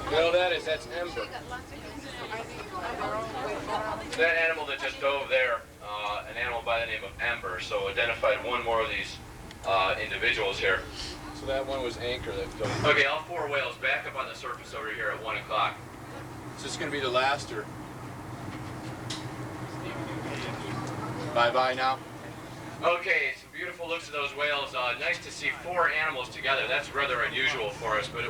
You know what that is? That's Ember. That animal that just dove there, an animal by the name of Ember, so identified one more of these individuals here. So that one was Anchor that dove. Okay, all four whales back up on the surface over here at 1 o'clock. Is this going to be the last, or? Bye-bye now. Okay, some beautiful looks of those whales. Nice to see four animals together. That's rather unusual for us, but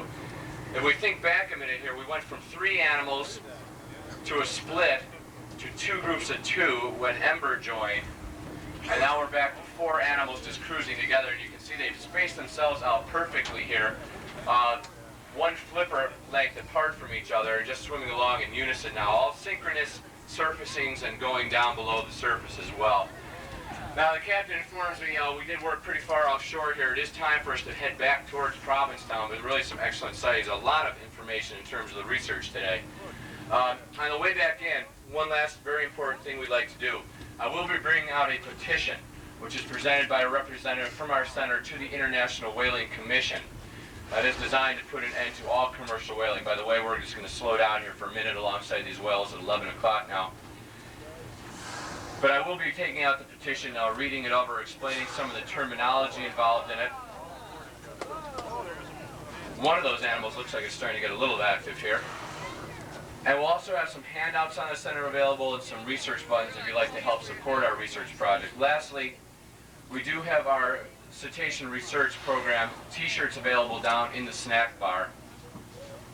if we think back a minute here, we went from 3 animals to a split to 2 groups of 2 when Ember joined, and now we're back to 4 animals just cruising together, and you can see they've spaced themselves out perfectly here. 1 flipper length apart from each other, just swimming along in unison now, all synchronous surfacings and going down below the surface as well. Now the captain informs me we did work pretty far offshore here. It is time for us to head back towards Provincetown, but really some excellent sightings. A lot of information in terms of the research today. On the way back in, one last very important thing we'd like to do. I will be bringing out a petition, which is presented by a representative from our center to the International Whaling Commission. That is designed to put an end to all commercial whaling. By the way, we're just going to slow down here for a minute alongside these whales at 11 o'clock now. But I will be taking out the petition, reading it over, explaining some of the terminology involved in it. One of those animals looks like it's starting to get a little active here. And we'll also have some handouts on the center available and some research buttons if you'd like to help support our research project. Lastly, we do have our Cetacean Research Program t-shirts available down in the snack bar.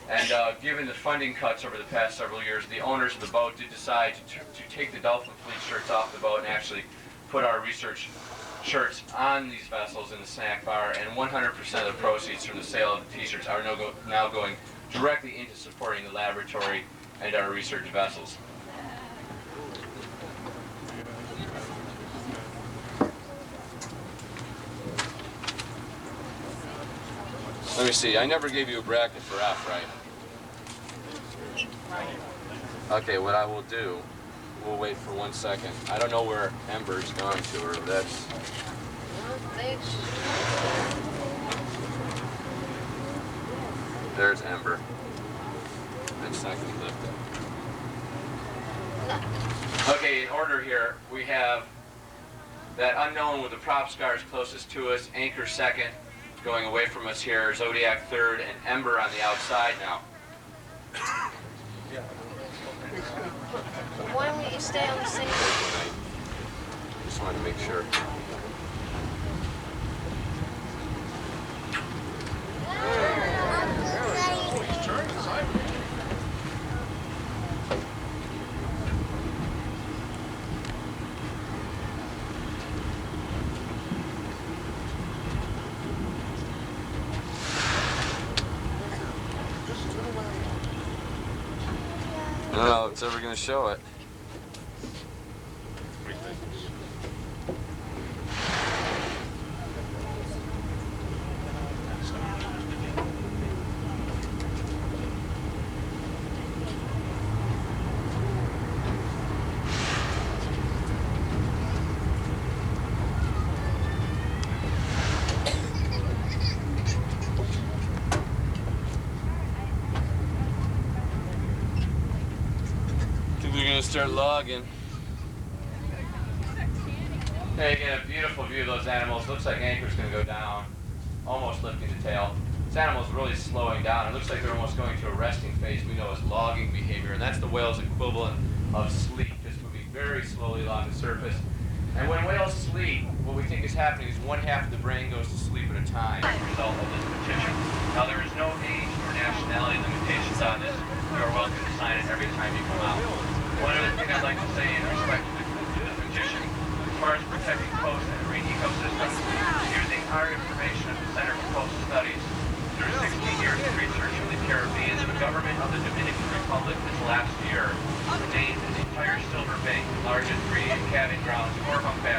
And given the funding cuts over the past several years, the owners of the boat did decide to take the Dolphin fleet shirts off the boat and actually put our research shirts on these vessels in the snack bar, and 100% of the proceeds from the sale of the t-shirts are now going directly into supporting the laboratory and our research vessels. Let me see, I never gave you a bracket for F, right? Okay, what I will do, we'll wait for 1 second. I don't know where Ember's gone to her. That's... There's Ember. That's not going to lift it. Okay, in order here, we have that unknown with the prop scars closest to us, Anchor second, going away from us here, Zodiac third, and Ember on the outside now. Why don't you stay on the same? Just wanted to make sure. I don't know if it's ever going to show it. We're going to start logging. Hey, again, a beautiful view of those animals. Looks like Anchor's going to go down, almost lifting the tail. This animal's really slowing down. It looks like they're almost going to a resting phase we know as logging behavior, and that's the whale's equivalent of sleep, just moving very slowly along the surface. And when whales sleep, what we think is happening is 1/2 of the brain goes to sleep at a time as a result of this petition. Now, there is no age or nationality limitations on this. You are welcome to sign it every time you come out. One other thing I'd like to say in respect to the petition, as far as protecting coast and marine ecosystems, using our information at the Center for Coastal Studies, through 16 years of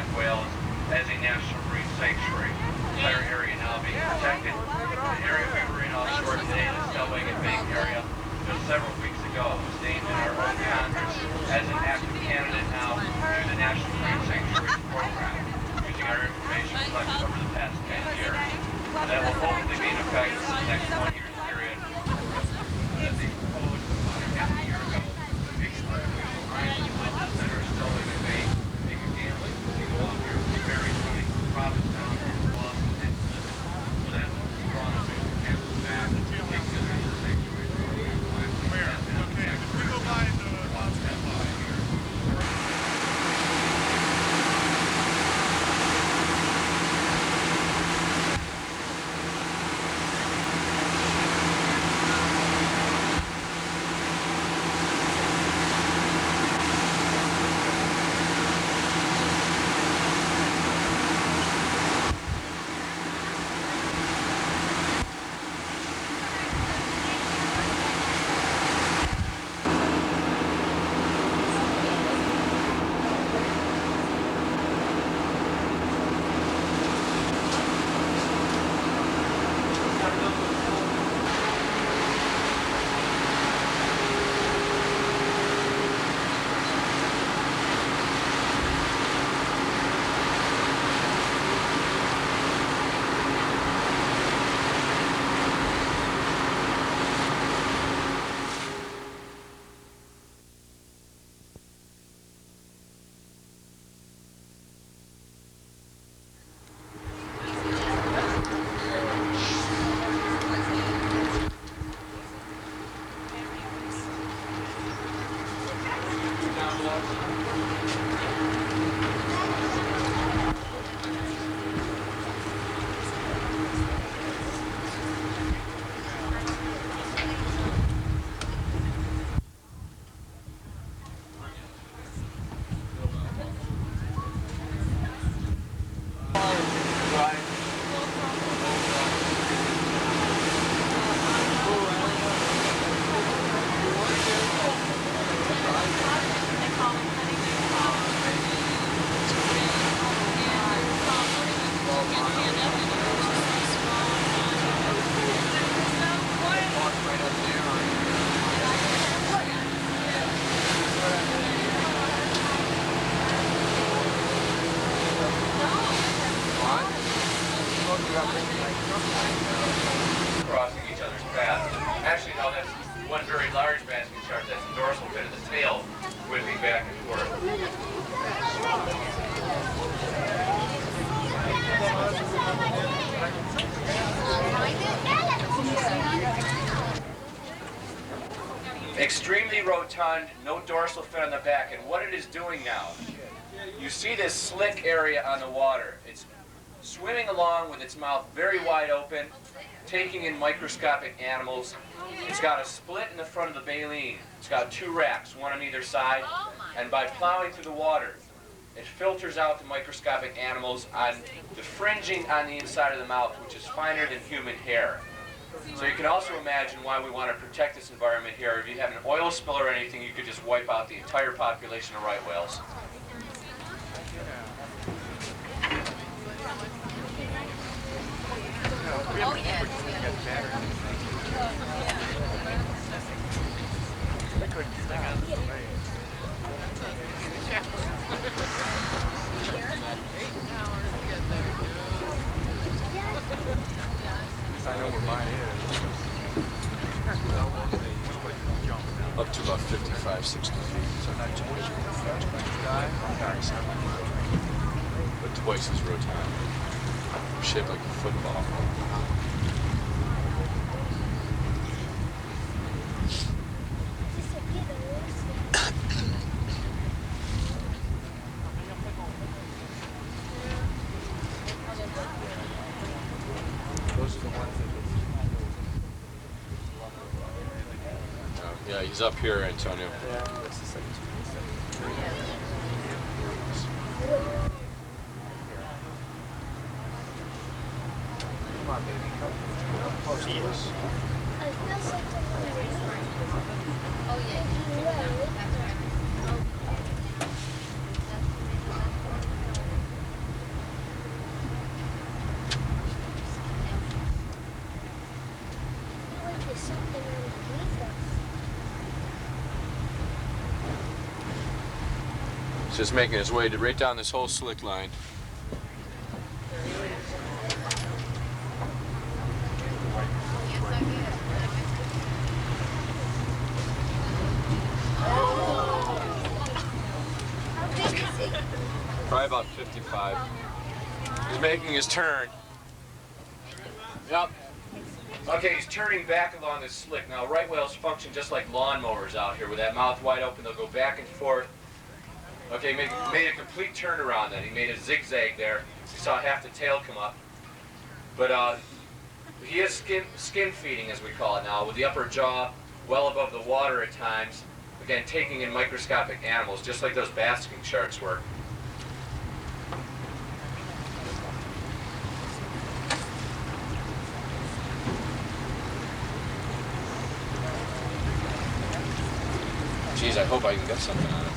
left whales as a national marine sanctuary. The entire area now being protected. The area we were in offshore today, the Stellwagen Bank area, just several weeks ago was named in our own Congress as an active candidate now to the National Marine Sanctuary Program, using our information collected over the past 10 years. And that will hopefully be in effect for the next 1 year period. That they proposed about a half a year ago, making sure that we will find the places that are still in the bay, make a gamble, to go up here, very funny, Provincetown, Dolphin, and so that's brought us into campus back, take the sanctuary program. Okay, if we go by the crossing each other's paths. Actually, no, that's one very large basket shark. That's the dorsal fin of the tail, whipping back and forth. Extremely rotund, no dorsal fin on the back, and what it is doing now, you see this slick area on the water. It's swimming along with its mouth very wide open, taking in microscopic animals. It's got a split in the front of the baleen. It's got two racks, one on either side, and by plowing through the water, it filters out the microscopic animals on the fringing on the inside of the mouth, which is finer than human hair. So you can also imagine why we want to protect this environment here. If you have an oil spill or anything, you could just wipe out the entire population of right whales. Oh, yes. I know where mine is. Up to about 55, 60 feet. So not too much dive. But twice as rotund. Shaped like a football. Those are the ones that Yeah, he's up here, Antonio. yeah, that's the second one. Come on, baby. Come close to us. Oh, yeah. Just making his way right down this whole slick line. Probably about 55. He's making his turn. Yep. Okay, he's turning back along this slick. Now, right whales function just like lawnmowers out here. With that mouth wide open, they'll go back and forth. Okay, made a complete turnaround then. He made a zigzag there. You saw half the tail come up. But he is skin feeding, as we call it now, with the upper jaw well above the water at times. Again, taking in microscopic animals, just like those basking sharks were. Geez, I hope I can get something on it.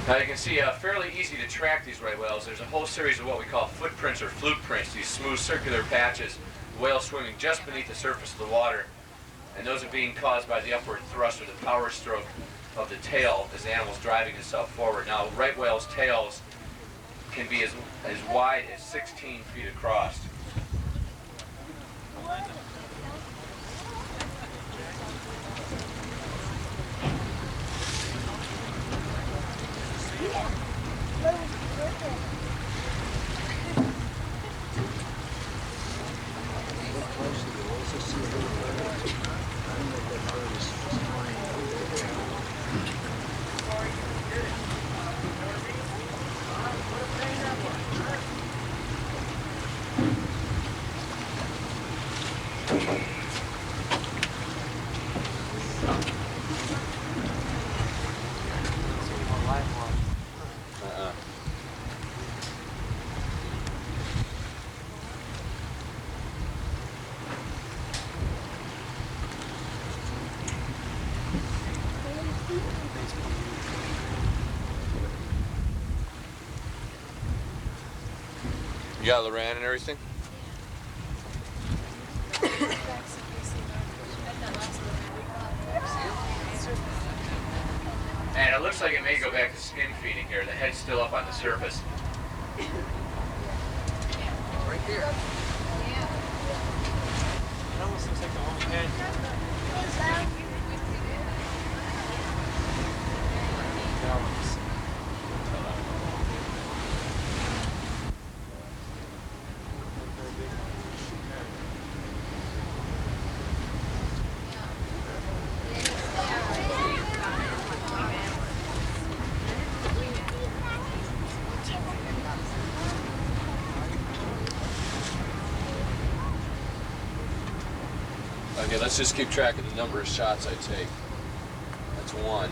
Now you can see fairly easy to track these right whales. There's a whole series of what we call footprints or fluke prints, these smooth circular patches, whales swimming just beneath the surface of the water. And those are being caused by the upward thrust or the power stroke of the tail as the animal's driving itself forward. Now right whales' tails can be as wide as 16 feet across. You got Loran and everything? And it looks like it may go back to skin feeding here. The head's still up on the surface. Right there. It almost looks like the whole head. Okay, let's just keep track of the number of shots I take. That's one.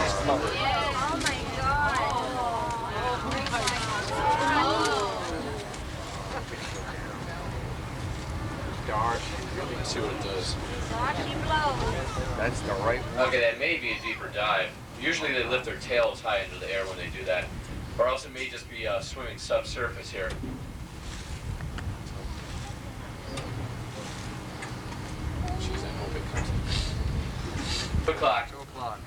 He's covered. Oh my god. Dark. Let's see what it does. That's the right one. Okay, that may be a deeper dive. Usually they lift their tails high into the air when they do that. Or else it may just be swimming subsurface here. Jeez, I hope it comes. Foot clock. 2 o'clock.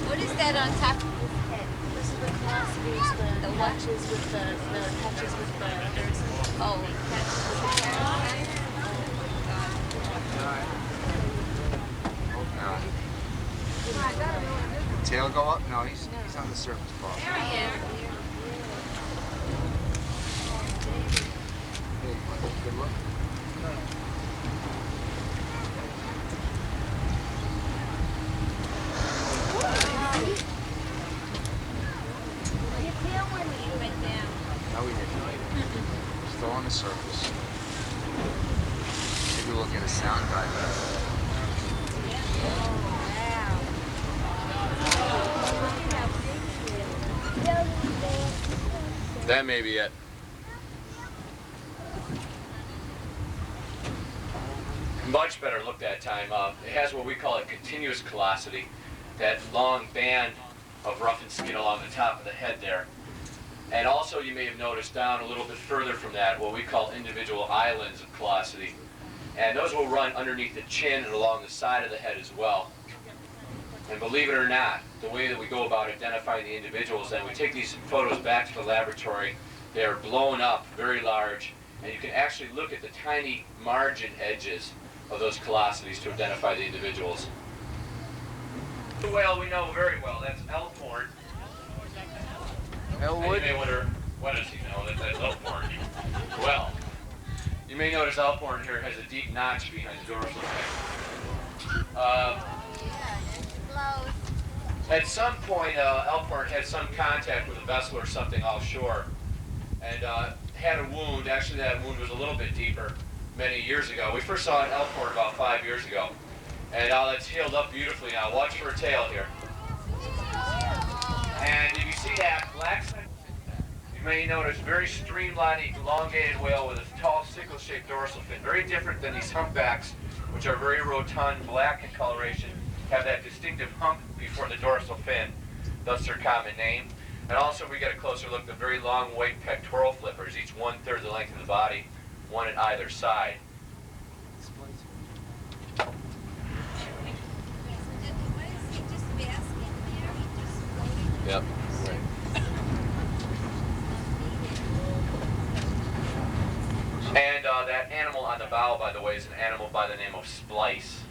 What is that on top? This is the philosophies, the watches with the patches with the Oh, Tail go up? No, he's on the surface, Paul. there he is. Hey, good look. No, we didn't. Still on the surface. Maybe we'll get a sound dive. That may be it. much better look that time. It has what we call a continuous callosity, that long band of roughened skin along the top of the head there. And also you may have noticed down a little bit further from that what we call individual islands of callosity. And those will run underneath the chin and along the side of the head as well. And believe it or not, the way that we go about identifying the individuals, and we take these photos back to the laboratory, they are blown up very large, and you can actually look at the tiny margin edges of those callosities to identify the individuals. The whale we know very well, that's Elkhorn. Elwood? You may wonder, what does he know? That's Elkhorn. Well, you may notice Elkhorn here has a deep notch behind the dorsal fin. At some point, Elkhorn had some contact with a vessel or something offshore and had a wound. Actually, that wound was a little bit deeper many years ago. We first saw an Elkhorn about 5 years ago. And it's healed up beautifully now. Watch for a tail here. And if you see that black side, you may notice very streamlined, elongated whale with a tall sickle-shaped dorsal fin. Very different than these humpbacks, which are very rotund, black in coloration, have that distinctive hump before the dorsal fin, thus their common name. And also we get a closer look at the very long white pectoral flippers, each 1/3 the length of the body, one at either side. Yep. And that animal on the bow, by the way, is an animal by the name of Splice.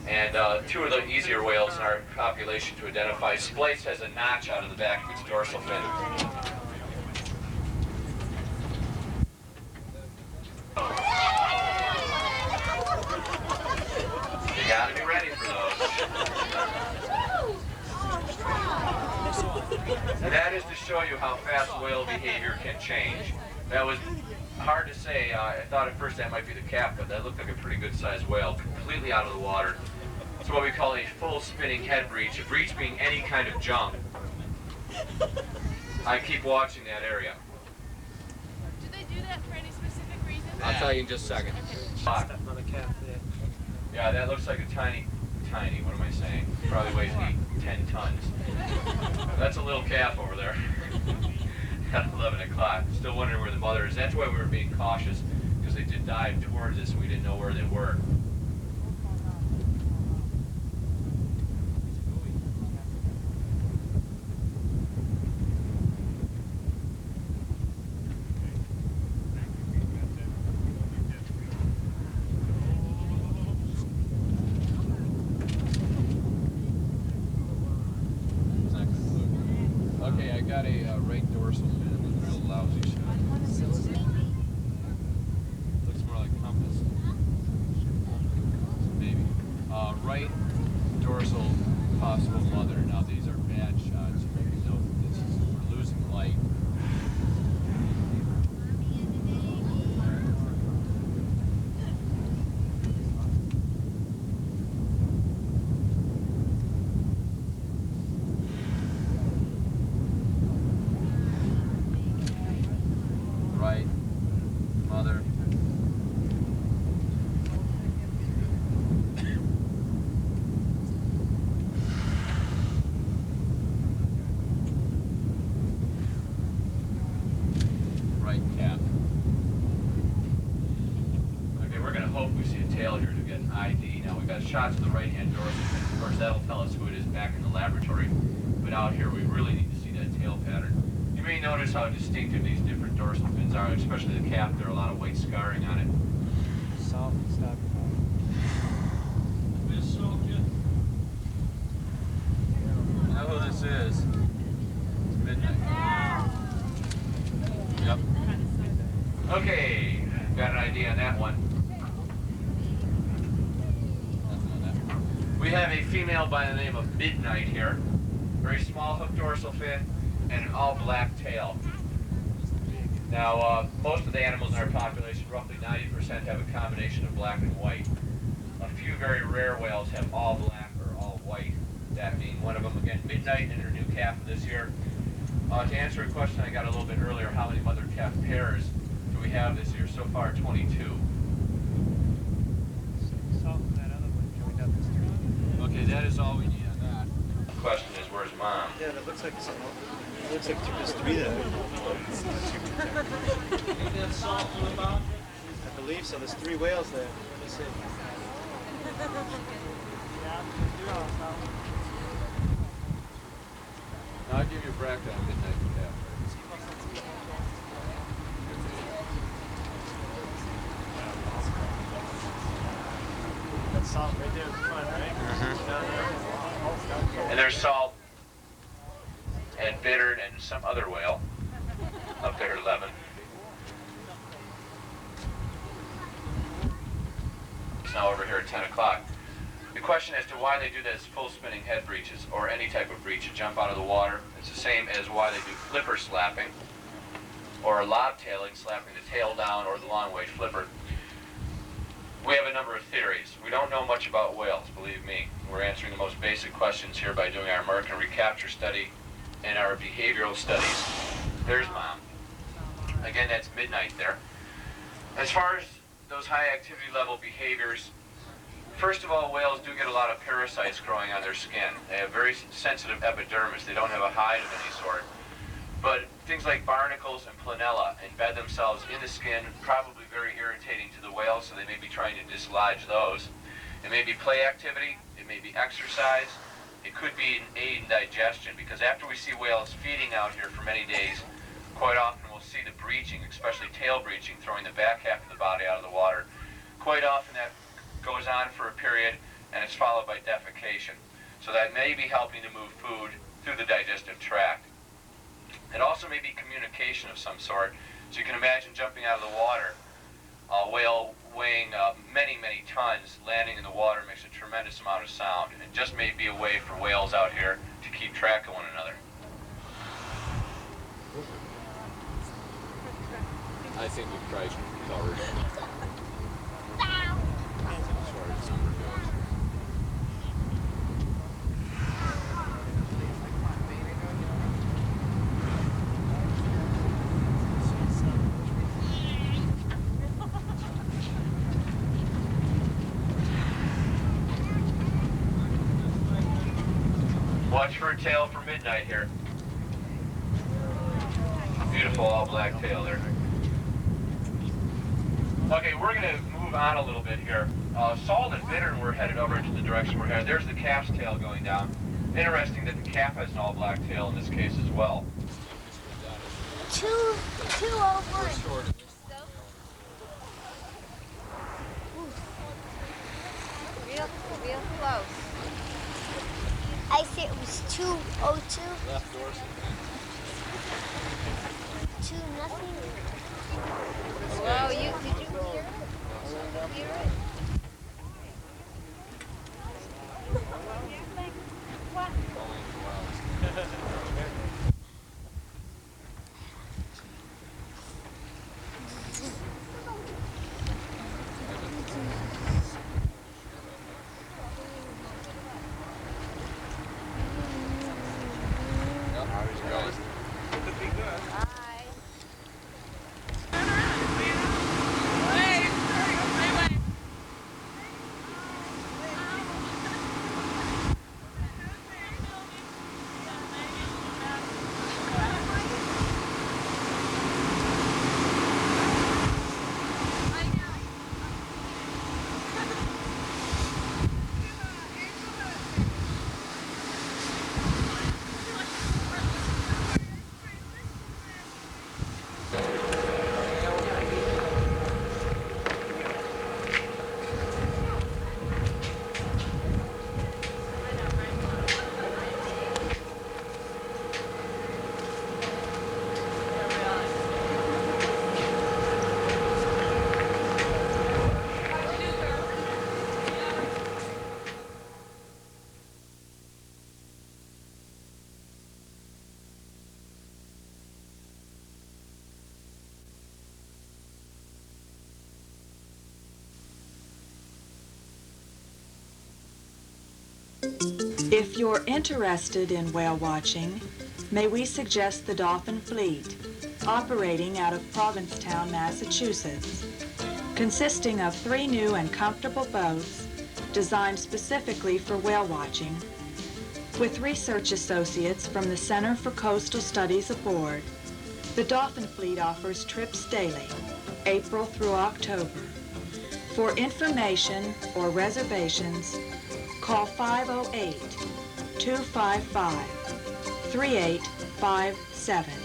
And two of the easier whales in our population to identify. Splice has a notch out of the back of its dorsal fin. You gotta be ready for those. And that is to show you how fast whale behavior can change. That was hard to say. I thought at first that might be the cap, but that looked like a pretty good sized whale, completely out of the water. It's what we call a full spinning head breach, a breach being any kind of jump. I keep watching that area. Do they do that for any specific reason? I'll tell you in just a second. Step on the cap there. Yeah, that looks like a tiny, what am I saying? Probably weighs 8-10 tons. That's a little calf over there. At 11 o'clock. Still wondering where the mother is. That's why we were being cautious, because they did dive towards us and we didn't know where they were. Okay, I got a right dorsal fin with real lousy shot. Looks more like compass. Maybe. Right dorsal possible mother. Now these are bad shots. You maybe know that this is, we're losing light. Right, mother. Right cap. Okay, we're going to hope we see a tail here to get an ID. Now we've got shots of the right-hand dorsal fin. Of course, that'll tell us who it is back in the laboratory. But out here, we really need to see that tail pattern. You may notice how distinctive these different dorsal fins are, especially the cap. There are a lot of white scarring on it. Salt and stuff. You know who this is? It's midnight. Yep. Okay, got an idea on that one. Nothing on that. We have a female by the name of Midnight here. Very small hook dorsal fin and an all-black tail. Now, most of the animals in our population, roughly 90%, have a combination of black and white. A few very rare whales have all black or all white. That being one of them, again, Midnight in her new calf of this year. To answer a question I got a little bit earlier, how many mother-calf pairs do we have this year? So far, 22. that is all we need on that. The question is, where's Mom? Yeah, it looks like there's 3 there. That's salt on the boundary? I believe so. There's 3 whales there. Let me see. Now I'll give you a bracket on midnight cap. That's salt right there in front, right? And there's salt and bittern and some other whale up there at 11. It's now over here at 10 o'clock. The question as to why they do this full spinning head breaches or any type of breach to jump out of the water, it's the same as why they do flipper slapping or lobtailing, slapping the tail down, or the long wave flipper. We have a number of theories. We don't know much about whales, believe me. We're answering the most basic questions here by doing our American recapture study and our behavioral studies. There's Mom. Again, that's midnight there. As far as those high activity level behaviors, first of all, whales do get a lot of parasites growing on their skin. They have very sensitive epidermis. They don't have a hide of any sort. But things like barnacles and planella embed themselves in the skin, probably very irritating to the whales, so they may be trying to dislodge those. It may be play activity, it may be exercise, it could be an aid in digestion, because after we see whales feeding out here for many days, quite often we'll see the breaching, especially tail breaching, throwing the back half of the body out of the water. Quite often that goes on for a period, and it's followed by defecation. So that may be helping to move food through the digestive tract. It also may be communication of some sort. So you can imagine jumping out of the water, a whale weighing many, many tons, landing in the water makes a tremendous amount of sound. And it just may be a way for whales out here to keep track of one another. I think we've probably covered as far as number goes. Watch for a tail for midnight here. Beautiful all black tail there. Okay, we're going to move on a little bit here. Salt and bittern, we're headed over into the direction we're headed. There's the calf's tail going down. Interesting that the calf has an all black tail in this case as well. Two over. Real close. I said it was 202. Left dorsal. 2-0. Well, did you hear it? Did you hear it? If you're interested in whale watching, may we suggest the Dolphin fleet, operating out of Provincetown, Massachusetts, consisting of 3 new and comfortable boats, designed specifically for whale watching. With research associates from the Center for Coastal Studies aboard, the Dolphin fleet offers trips daily, April through October. For information or reservations, call 508-255-3857.